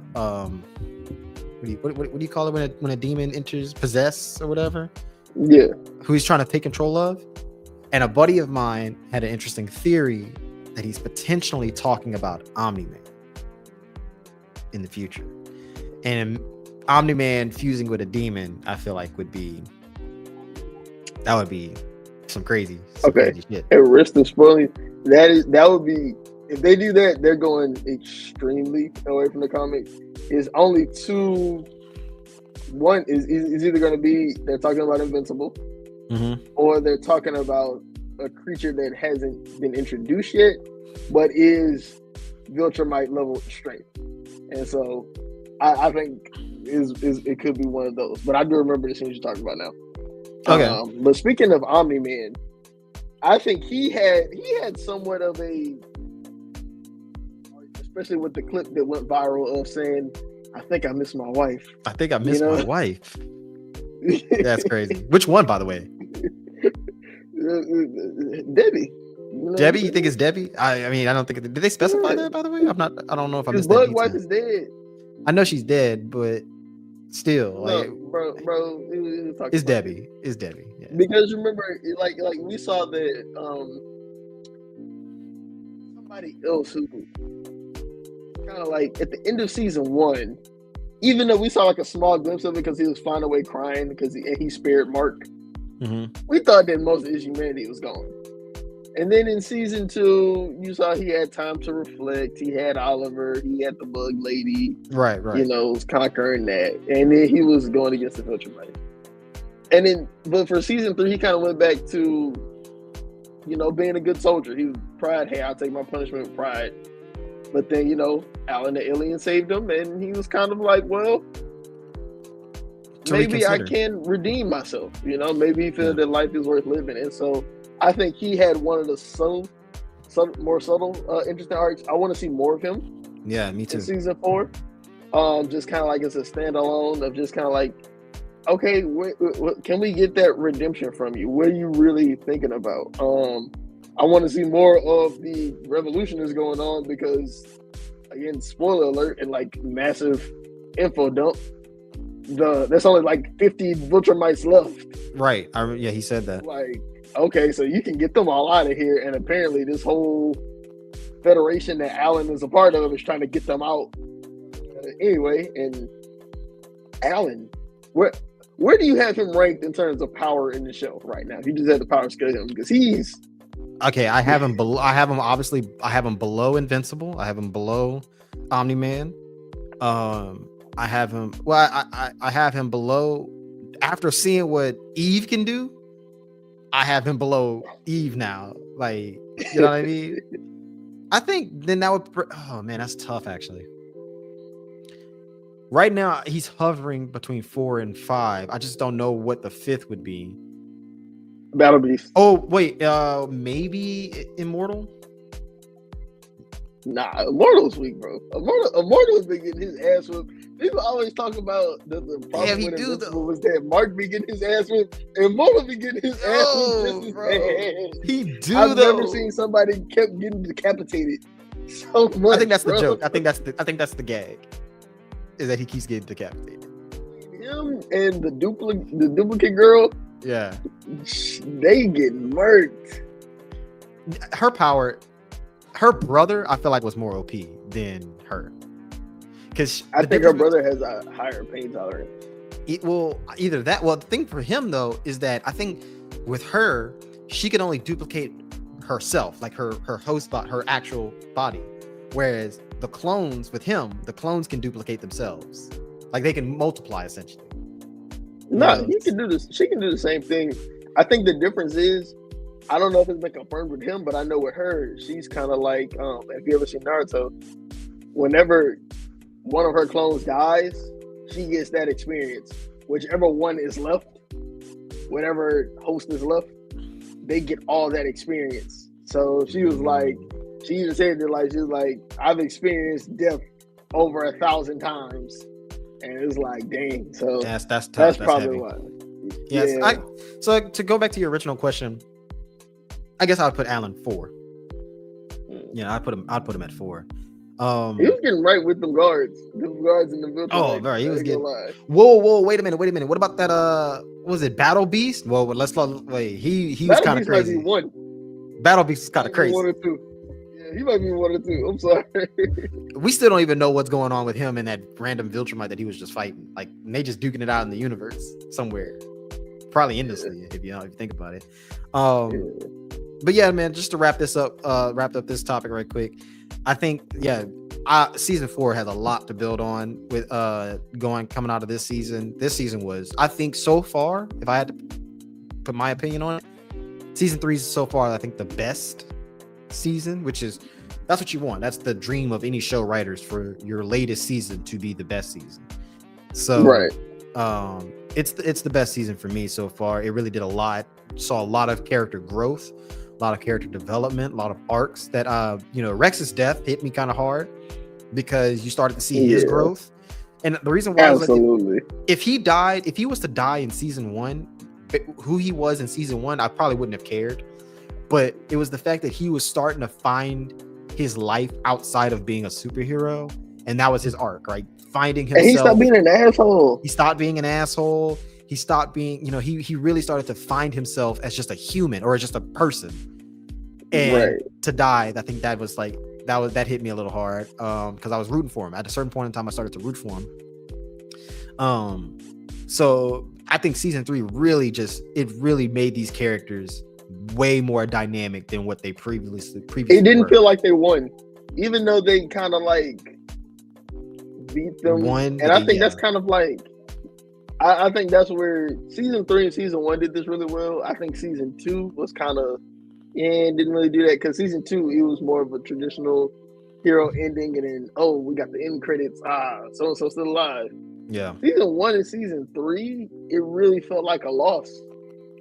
what do you call it when a demon enters, possess or whatever? Yeah. Who he's trying to take control of. And a buddy of mine had an interesting theory that he's potentially talking about Omni-Man in the future. And Omni-Man fusing with a demon, I feel like would be some crazy shit. At risk of spoiling, that would be, if they do that, they're going extremely away from the comics. It's only two. One is either going to be they're talking about Invincible, or they're talking about a creature that hasn't been introduced yet, but is Viltrumite level strength. And so I think it could be one of those. But I do remember the scene you're talking about now. Okay. But speaking of Omni-Man, I think he had somewhat of a, especially with the clip that went viral of saying, I think I miss my wife. I think I miss my wife. That's crazy. Which one, by the way? Debbie. Debbie? You think it's Debbie? I mean, I don't think. Did they specify that, by the way? I don't know if I missed that. His bug wife is dead. I know she's dead, but still, like, bro, it's Debbie. It's Debbie. Yeah. Because remember, like we saw that somebody else who kind of like at the end of season 1, even though we saw like a small glimpse of it because he was finding a way crying because he spared Mark. We thought that most of his humanity was gone. And then in season 2, you saw he had time to reflect. He had Oliver. He had the bug lady. Right. Was conquering that. And then he was going against the Viltrumite. And then, but for season 3, he kind of went back to, being a good soldier. He was pride. Hey, I'll take my punishment with pride. But then, Alan the alien saved him. And he was kind of like, well, maybe I can redeem myself. Maybe he feels that life is worth living. And so I think he had one of the more subtle, interesting arcs. I want to see more of him. Yeah, me too. In season 4, just kind of like as a standalone of just kind of like, okay, can we get that redemption from you? What are you really thinking about? I want to see more of the revolution that's going on because, again, spoiler alert and like massive info dump. There's only like 50 Viltrumites left. Right. He said that. Like, okay, so you can get them all out of here, and apparently this whole federation that Alan is a part of is trying to get them out. Anyway, and Alan, where do you have him ranked in terms of power in the show right now? If you just had the power scale him, because he's okay. I have him below. I have him below Invincible. I have him below Omni-Man. I have him. Well, I have him below. After seeing what Eve can do, I have him below Eve now. Like, you know what I mean? I think then that would. Oh man, that's tough actually. Right now, he's hovering between 4 and 5. I just don't know what the 5th would be. Battle Beast. Oh wait, maybe Immortal. Nah, Immortal's weak, bro. Immortal's been getting his ass whipped. People always talk about the problem with Invincible was that Mark be getting his ass whipped. Immortal be getting his ass whipped just as bad. He do I've though. never seen somebody kept getting decapitated so much. I think that's the bro. joke. I think that's the gag. Is that he keeps getting decapitated. Him and the duplicate girl, Yeah. they get murked. Her power, her brother, I feel like was more OP than her. Because I think her brother has a higher pain tolerance. Either that. Well, the thing for him though is that I think with her, she can only duplicate herself, like her host body, her actual body. Whereas the clones with him, the clones can duplicate themselves. Like they can multiply essentially. No, he can do this. She can do the same thing. I think the difference is, I don't know if it's been confirmed with him, but I know with her, she's kind of like, if you ever seen Naruto, whenever one of her clones dies, she gets that experience. Whichever one is left, whatever host is left, they get all that experience. So she was like, she even said that, like, she was like, I've experienced death over 1,000 times. And it's like, dang. So that's tough. That's probably why. Yes. Yeah. So to go back to your original question, I guess I would put Alan 4. Yeah, I'd put him at 4. He was getting right with them guards in the building. Oh, bro, he was getting. Whoa, wait a minute. What about that? What was it, Battle Beast? Well, wait. He was kind of crazy. Battle Beast is kind of crazy. 1 or 2. Yeah, he might be 1 or 2. I'm sorry. We still don't even know what's going on with him and that random Viltrumite that he was just fighting. Like they just duking it out in the universe somewhere, probably endlessly if you think about it. But yeah, man, just to wrap up this topic right quick. I think, season 4 has a lot to build on with coming out of this season. This season was, I think, so far, if I had to put my opinion on it, season 3 is so far, I think, the best season, that's what you want. That's the dream of any show writers, for your latest season to be the best season. So, right. It's the best season for me so far. It really did a lot. Saw a lot of character growth, a lot of character development, a lot of arcs that Rex's death hit me kind of hard because you started to see his growth. And the reason why, absolutely, if he was to die in season 1, who he was in season 1, I probably wouldn't have cared. But it was the fact that he was starting to find his life outside of being a superhero, and that was his arc, right? Finding himself. And he stopped being an asshole. He stopped being an asshole. He stopped being, he really started to find himself as just a human or just a person. And to die, I think that was like, that hit me a little hard because I was rooting for him. At a certain point in time, I started to root for him. So I think season 3 really made these characters way more dynamic than what they previously it didn't were. Feel like they won, even though they kind of like beat them. And I think that's kind of like, I think that's where season 3 and season 1 did this really well. I think season 2 was kind of didn't really do that, because season 2 it was more of a traditional hero ending, and then we got the end credits. So and so still alive. Yeah. Season 1 and season 3, it really felt like a loss.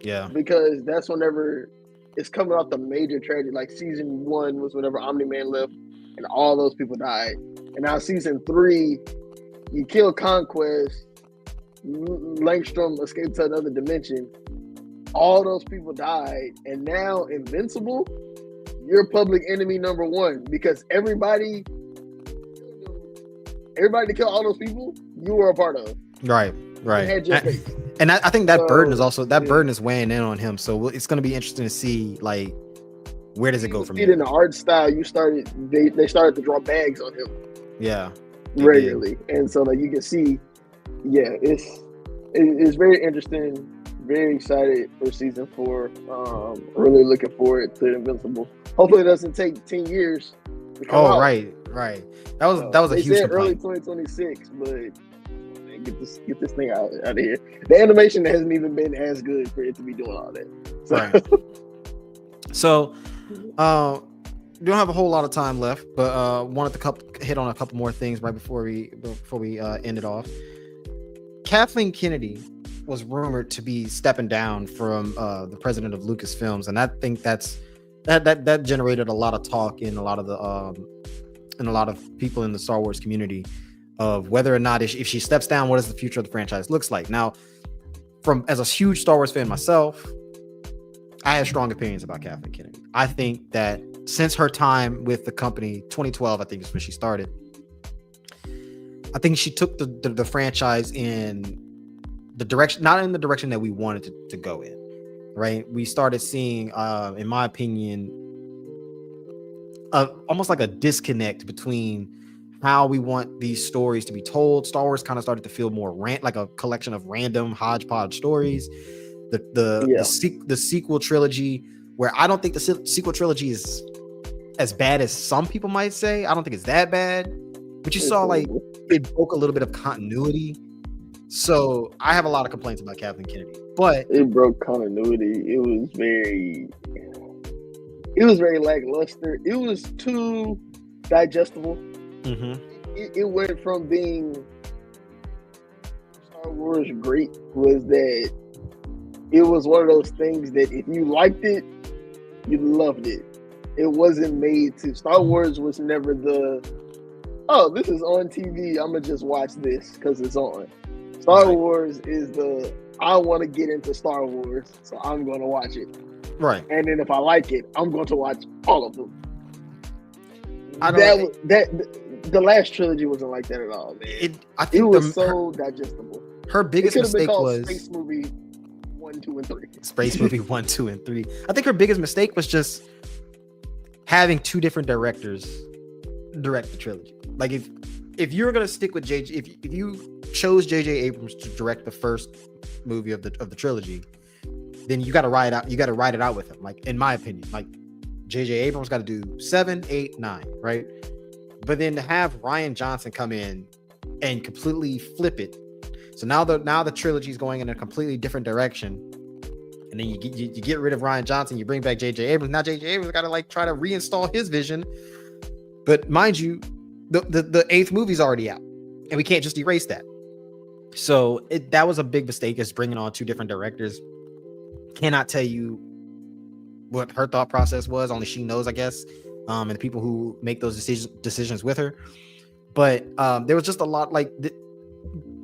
Yeah. Because that's whenever it's coming off the major tragedy. Like season 1 was whenever Omni-Man left and all those people died. And now season 3, you kill Conquest, Langstrom escaped to another dimension. All those people died. And now Invincible, you're public enemy number 1, because everybody to kill all those people, you were a part of. Right. And I think that burden is weighing in on him. So it's going to be interesting to see, like, where does it go from here? In the art style, they started to draw bags on him. Yeah. Regularly. And so like you can see, it's very interesting. Very excited for season 4. Really looking forward to Invincible. Hopefully it doesn't take 10 years to come out. Right. That was a huge complaint. Early 2026, but get this thing out of here. The animation hasn't even been as good for it to be doing all that. So. Right. So, we don't have a whole lot of time left, but wanted to hit on a couple more things right before we end it off. Kathleen Kennedy was rumored to be stepping down from the president of Lucasfilms, and I think that generated a lot of talk in a lot of people in the Star Wars community of whether or not if she steps down, what does the future of the franchise looks like. Now, as a huge Star Wars fan myself, I have strong opinions about Kathleen Kennedy. I think that since her time with the company, 2012, I think is when she started. I think she took the franchise in the direction, not in the direction that we wanted to go in. Right? We started seeing, in my opinion, almost like a disconnect between how we want these stories to be told. Star Wars kind of started to feel more like a collection of random hodgepodge stories. The sequel trilogy, where I don't think the sequel trilogy is as bad as some people might say. I don't think it's that bad, but you saw like it broke a little bit of continuity. So I have a lot of complaints about Kathleen Kennedy, but it broke continuity. It was very lackluster. It was too digestible. It went from being Star Wars great, was that it was one of those things that if you liked it, you loved it. It wasn't made to. Star Wars was never this is on TV, I'm gonna just watch this because it's on. Star Wars is I want to get into Star Wars, so I'm going to watch it. Right. And then if I like it, I'm going to watch all of them. The last trilogy wasn't like that at all, man. It was so digestible. Her biggest mistake was Space Movie 1, 2, and 3. Space Movie 1, 2, and 3. I think her biggest mistake was just having two different directors direct the trilogy. Like if you were gonna stick with JJ, if you chose JJ Abrams to direct the first movie of the trilogy, then you got to ride it out with him. Like, in my opinion, like JJ Abrams got to do 7, 8, 9, right? But then to have Rian Johnson come in and completely flip it. So now the trilogy is going in a completely different direction. And then you get rid of Rian Johnson, you bring back JJ Abrams. Now JJ Abrams got to like try to reinstall his vision. But mind you, the 8th movie's already out, and we can't just erase that. So that was a big mistake, is bringing on two different directors. Cannot tell you what her thought process was. Only she knows, I guess, and the people who make those decisions with her. But there was just a lot, like,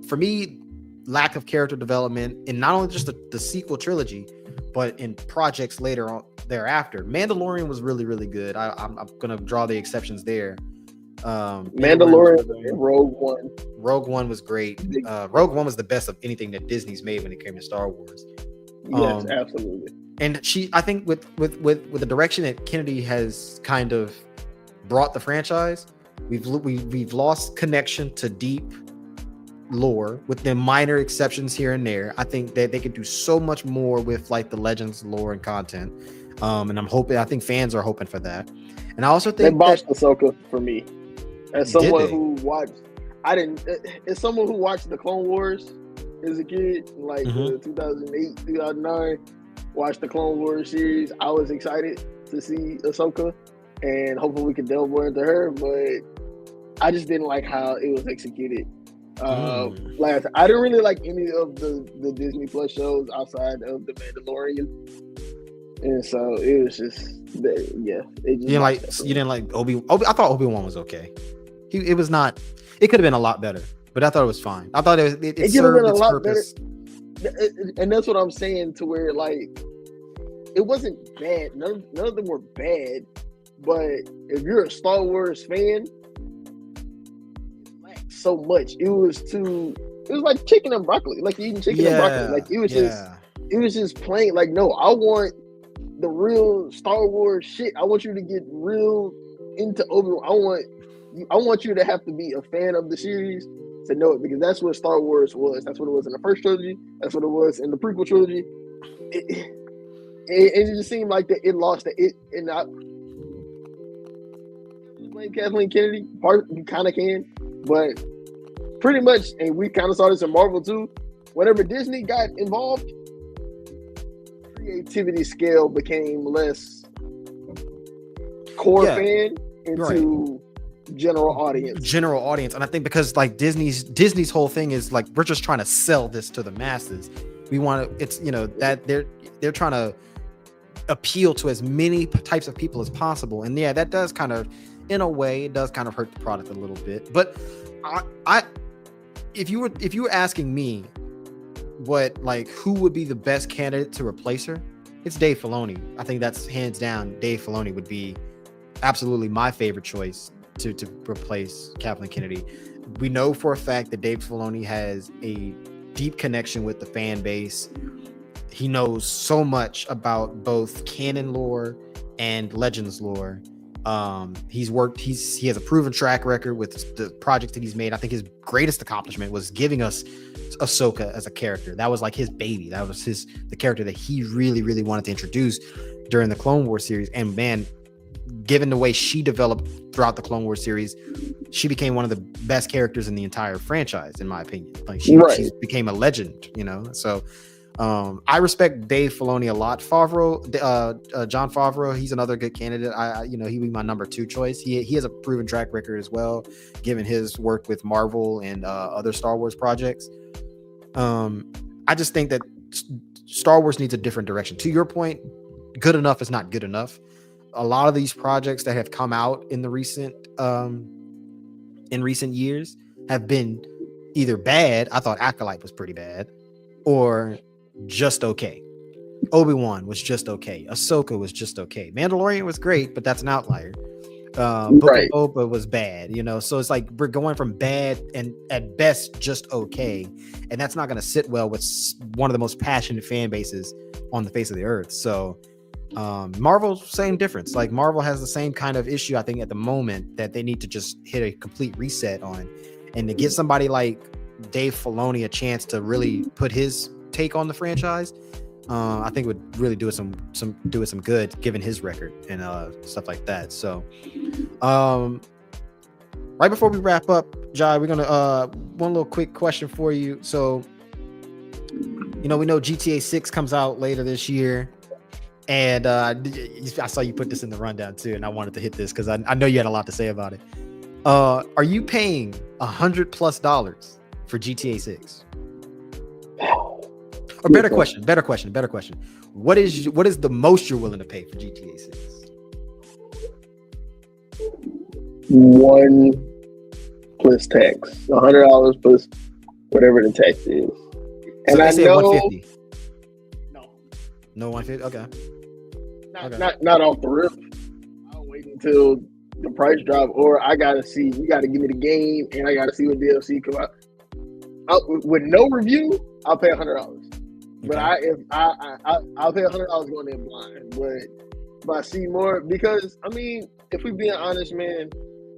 for me, lack of character development in not only just the sequel trilogy, but in projects later on thereafter. Mandalorian was really, really good. I'm gonna draw the exceptions there. Mandalorian and Rogue One was great. Rogue One was the best of anything that Disney's made when it came to Star Wars. Yes, absolutely. And I think with the direction that Kennedy has kind of brought the franchise, we've lost connection to deep lore, with the minor exceptions here and there. I think that they could do so much more with like the Legends lore and content. And I think fans are hoping for that. And I also think they botched Ahsoka for me. As someone who watched, as someone who watched the Clone Wars as a kid, like 2008, 2009, watched the Clone Wars series, I was excited to see Ahsoka, and hopefully we could delve more into her, but I just didn't like how it was executed. I didn't really like any of the Disney Plus shows outside of The Mandalorian, and so it was just you didn't like Obi. I thought Obi-Wan was okay. It was not. It could have been a lot better, but I thought it was fine. I thought it could have been a lot purpose. Better. And that's what I'm saying, to where like it wasn't bad. None of them were bad, but if you're a Star Wars fan, so much. It was like chicken and broccoli. Like eating chicken and broccoli. Like it was just plain. Like, no, I want the real Star Wars shit. I want you to get real into Obi-Wan. I want you to have to be a fan of the series to know it, because that's what Star Wars was. That's what it was in the first trilogy. That's what it was in the prequel trilogy. It just seemed like that it lost it. And I blame Kathleen Kennedy. You kind of can, but pretty much, and we kind of saw this in Marvel too. Whenever Disney got involved, creativity scale became less core fan into general audience. And I think because like Disney's whole thing is like, we're just trying to sell this to the masses. We want to, it's, that they're trying to appeal to as many types of people as possible. And yeah, that does kind of, in a way, it does kind of hurt the product a little bit. But if you were asking me who would be the best candidate to replace her, it's Dave Filoni. I think that's hands down. Dave Filoni would be absolutely my favorite choice to replace Kathleen Kennedy. We know for a fact that Dave Filoni has a deep connection with the fan base. He knows so much about both canon lore and Legends lore. He has a proven track record with the projects that he's made. I think his greatest accomplishment was giving us Ahsoka as a character. That was like his baby. That was the character that he really, really wanted to introduce during the Clone Wars series. And man, given the way she developed throughout the Clone Wars series, she became one of the best characters in the entire franchise, in my opinion. Like she became a legend, you know. So I respect Dave Filoni a lot. Jon Favreau, he's another good candidate. He would be my number 2 choice. He has a proven track record as well, given his work with Marvel and other Star Wars projects. I just think that Star Wars needs a different direction. To your point, good enough is not good enough. A lot of these projects that have come out in the recent years have been either bad. I thought Acolyte was pretty bad, or just okay. Obi-Wan was just okay. Ahsoka was just okay. Mandalorian was great, but that's an outlier. Book of Boba was bad, you know. So it's like we're going from bad and at best just okay, and that's not going to sit well with one of the most passionate fan bases on the face of the earth. So Marvel, same difference. Like Marvel has the same kind of issue, I think, at the moment, that they need to just hit a complete reset on, and to give somebody like Dave Filoni a chance to really put his take on the franchise, I think would really do it some good, given his record and stuff like that. So right before we wrap up, Jai, we're gonna one little quick question for you. So we know GTA 6 comes out later this year, and I saw you put this in the rundown too, and I wanted to hit this because I know you had a lot to say about it. Are you paying $100+ for GTA 6? Or better question. What is the most you're willing to pay for GTA 6? 1 plus tax. $100 plus whatever the tax is. And so I say know 150. No, 150. Okay. Not off the rip. I'll wait until the price drop, or I gotta see. You gotta give me the game, and I gotta see what DLC come out. With no review, I'll pay $100. But I'll pay $100 going in blind. But if I see more, because I mean, if we're being honest, man,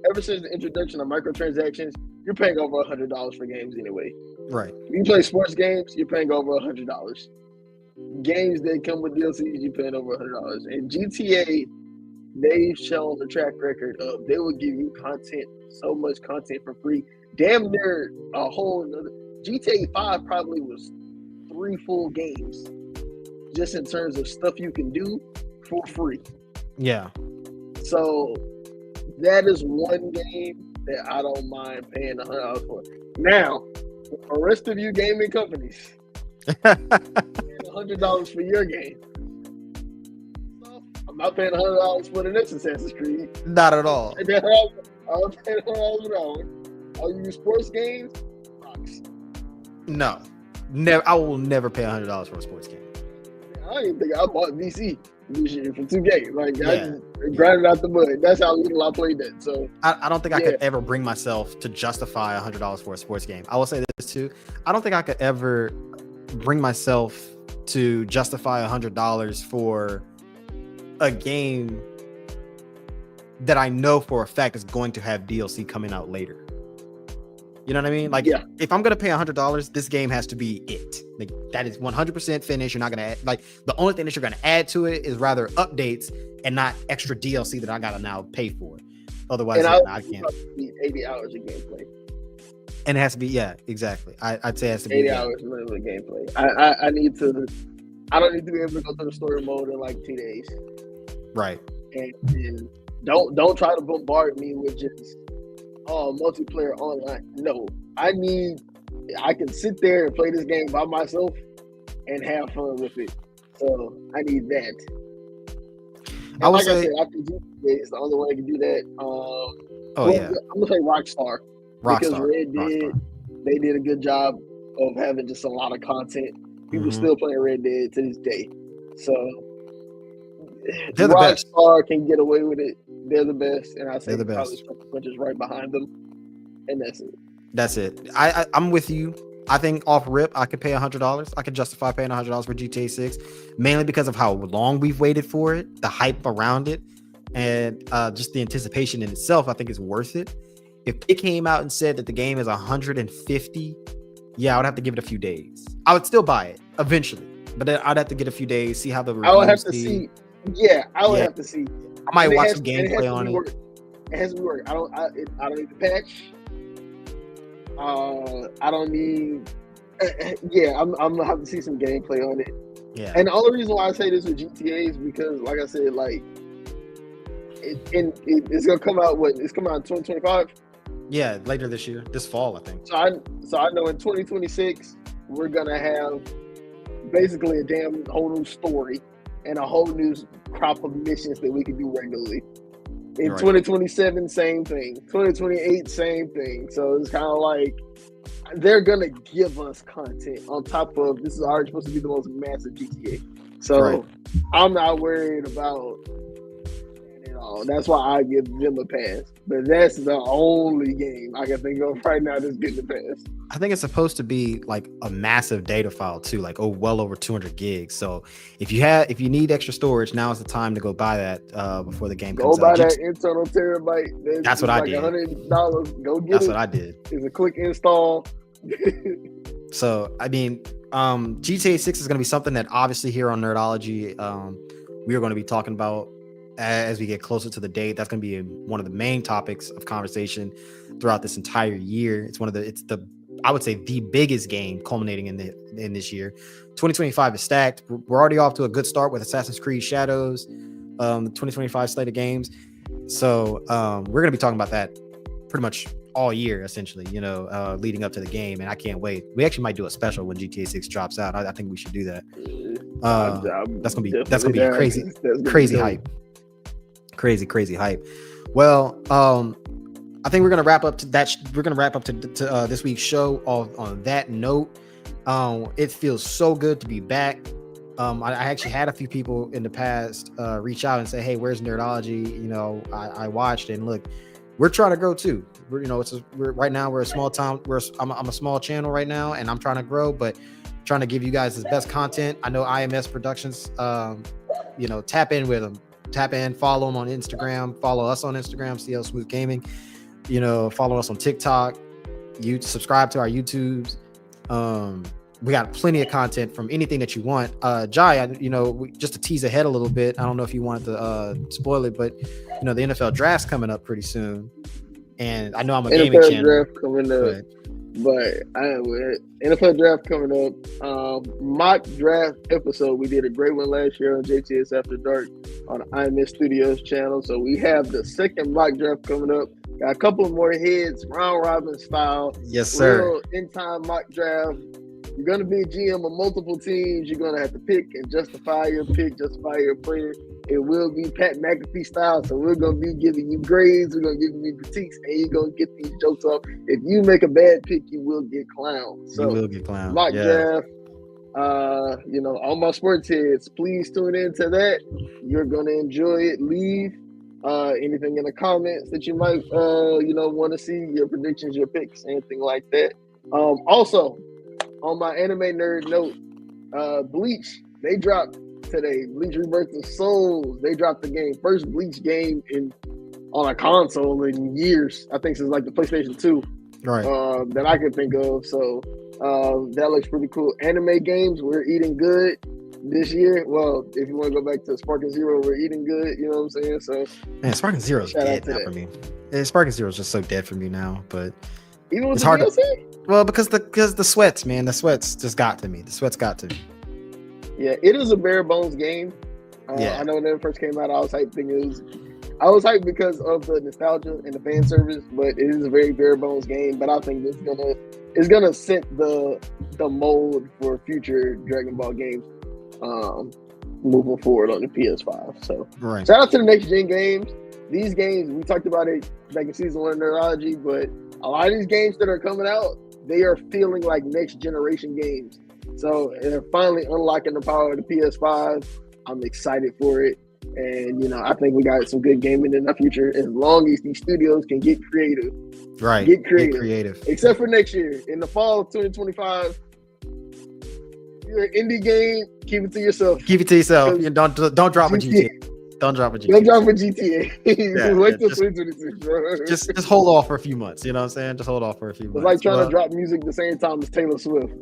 ever since the introduction of microtransactions, you're paying over $100 for games anyway. Right. If you play sports games, you're paying over $100. Games that come with DLCs, you're paying over $100. And GTA, they've shown the track record of they will give you content, so much content for free. Damn near a whole another. GTA 5 probably was 3 full games, just in terms of stuff you can do for free. Yeah. So that is one game that I don't mind paying $100 for. Now, the rest of you gaming companies, $100 for your game. So I'm not paying $100 for the next Assassin's Creed. Not at all. I'm paying $100 for that one. I'll use sports games. Rocks. No. Never. I will never pay $100 for a sports game. I don't even think I bought VC this year for 2K. Like, I just grinded out the mud. That's how little I played that. So I don't think I could ever bring myself to justify $100 for a sports game. I will say this too. I don't think I could ever bring myself to justify $100 for a game that I know for a fact is going to have DLC coming out later. You know what I mean? Like, if I'm gonna pay $100, this game has to be it. Like, that is 100% finished. You're not gonna add, like, the only thing that you're gonna add to it is rather updates and not extra DLC that I gotta now pay for. Otherwise, I can't. 80 hours of gameplay. And it has to be, exactly. I'd say it has to be 80 hours of gameplay. I need to. I don't need to be able to go through the story mode in like 2 days. Right. And don't try to bombard me with just multiplayer online. No, I can sit there and play this game by myself and have fun with it. So I need that. And I said, after GTA, it's the only way I can do that. I'm gonna say Rockstar. Because they did a good job of having just a lot of content. People still playing Red Dead to this day. So They're the best. Rockstar can get away with it. They're the best, and I say They're the probably best. Sucker Punch is right behind them, and that's it. That's it. I'm with you. I think off rip, I could pay $100. I could justify paying $100 for GTA 6, mainly because of how long we've waited for it, the hype around it, and just the anticipation in itself. I think is worth it. If it came out and said that the game is 150, yeah, I would have to give it a few days. I would still buy it eventually, but then I'd have to get a few days, see how the reviews. I would have to see. Yeah, I would have to see. I might watch some gameplay on it. It has to be work. I don't need the patch. I don't need. Yeah, I'm gonna have to see some gameplay on it. Yeah. And the only reason why I say this with GTA is because, like I said, like it's gonna come out. What? It's coming out in 2025. Yeah, later this year, this fall, I think. So I know in 2026 we're gonna have basically a damn whole new story and a whole new crop of missions that we can do regularly. In 2027, same thing. 2028, same thing. So it's kind of like they're gonna give us content on top of this is already supposed to be the most massive GTA. So I'm not worried about it at all. That's why I give them a pass. But that's the only game I can think of right now that's getting a pass. I think it's supposed to be like a massive data file too, like well over 200 gigs. So if you need extra storage, now is the time to go buy that before the game comes out. Go buy that internal terabyte. That's what I did. $100. Go get it. That's what I did. It's a quick install. So I mean, GTA 6 is going to be something that obviously here on Nerdology, we are going to be talking about as we get closer to the date. That's going to be one of the main topics of conversation throughout this entire year. It's I would say the biggest game culminating in this year. 2025 is stacked. We're already off to a good start with Assassin's Creed Shadows, the 2025 slate of games. So we're going to be talking about that pretty much all year, essentially, leading up to the game. And I can't wait. We actually might do a special when GTA 6 drops out. I think we should do that. That's gonna be crazy hype. Crazy hype. Well, I think we're gonna wrap up to that. We're gonna wrap up to this week's show on that note. It feels so good to be back. I actually had a few people in the past reach out and say, "Hey, where's Nerdology?" I watched and look, we're trying to grow too. Right now we're a small town. I'm a small channel right now, and I'm trying to grow, but trying to give you guys the best content. I know IMS Productions. Tap in with them. Tap in, follow them on Instagram. Follow us on Instagram, CLsmoove Gaming. Follow us on TikTok. You subscribe to our YouTubes. We got plenty of content from anything that you want. Jai, just to tease ahead a little bit. I don't know if you wanted to spoil it, but the NFL draft's coming up pretty soon, and I know I'm a gaming channel. Draft coming up, but NFL draft coming up. Mock draft episode. We did a great one last year on JTS After Dark on the IMS Studios channel. So we have the second mock draft coming up. Got a couple more heads, round robin style. Yes, sir. Real in-time mock draft. You're going to be a GM of multiple teams. You're going to have to pick and justify your pick, justify your player. It will be Pat McAfee style. So we're going to be giving you grades. We're going to give you critiques, and you're going to get these jokes off. If you make a bad pick, you will get clowned. So you will get clowned. Mock draft. All my sports heads, please tune into that. You're going to enjoy it. Leave anything in the comments that you might, want to see, your predictions, your picks, anything like that. Also, on my anime nerd note, Bleach, they dropped today. Bleach Rebirth of Souls, they dropped the game. First Bleach game on a console in years. I think since like the PlayStation 2. Right. That I can think of. So that looks pretty cool. Anime games, we're eating good this year. Well, if you want to go back to Sparking Zero, we're eating good. You know what I'm saying? So, man, Sparking Zero is dead now for me. Sparking Zero is just so dead for me now. But even with it's the hard DLC? Well, because the sweats, man, the sweats just got to me. The sweats got to me. Yeah, it is a bare bones game. I know when it first came out, I was hyped because of the nostalgia and the fan service, but it is a very bare bones game. But I think it's gonna set the mold for future Dragon Ball games moving forward on the PS5. So shout out to the next gen games. These games, we talked about it back in season 1 of Nerdology, but a lot of these games that are coming out, they are feeling like next generation games. So they're finally unlocking the power of the PS5. I'm excited for it. And I think we got some good gaming in the future as long as these studios can get creative. Right. Get creative. Except for next year. In the fall of 2025, you're an indie game, keep it to yourself. Keep it to yourself. Don't drop a GTA. Don't drop a GTA. Don't drop a GTA. Wait till 2026, bro. Just hold off for a few months. You know what I'm saying? Just hold off for a few months. It's like trying to drop music at the same time as Taylor Swift.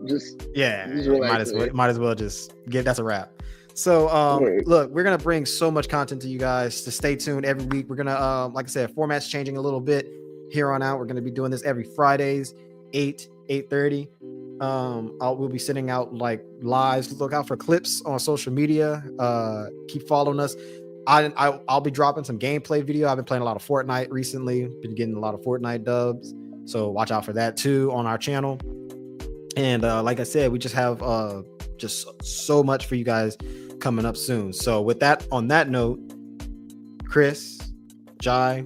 Might as well just get that's a wrap. So look, we're gonna bring so much content to you guys to stay tuned every week. We're gonna like I said, format's changing a little bit here on out. We're gonna be doing this every Fridays, 8:30. We'll be sending out like lives. Look out for clips on social media. Keep following us. I'll be dropping some gameplay video. I've been playing a lot of Fortnite recently. Been getting a lot of Fortnite dubs, so watch out for that too on our channel. And like I said, we just have just so much for you guys coming up soon. So with that, on that note, Chris, Jai,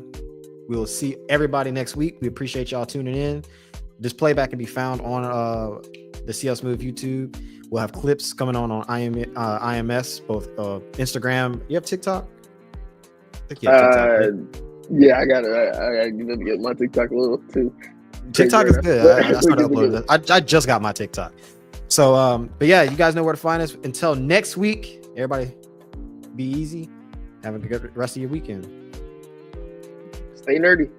we will see everybody next week. We appreciate y'all tuning in. This playback can be found on the CLsmoove YouTube. We'll have clips coming on IMS, both Instagram. You have TikTok? I think you have TikTok, right? Yeah, I gotta get my TikTok a little too. TikTok is good. I started uploading it. I just got my TikTok. So, but yeah, you guys know where to find us. Until next week, everybody be easy. Have a good rest of your weekend. Stay nerdy.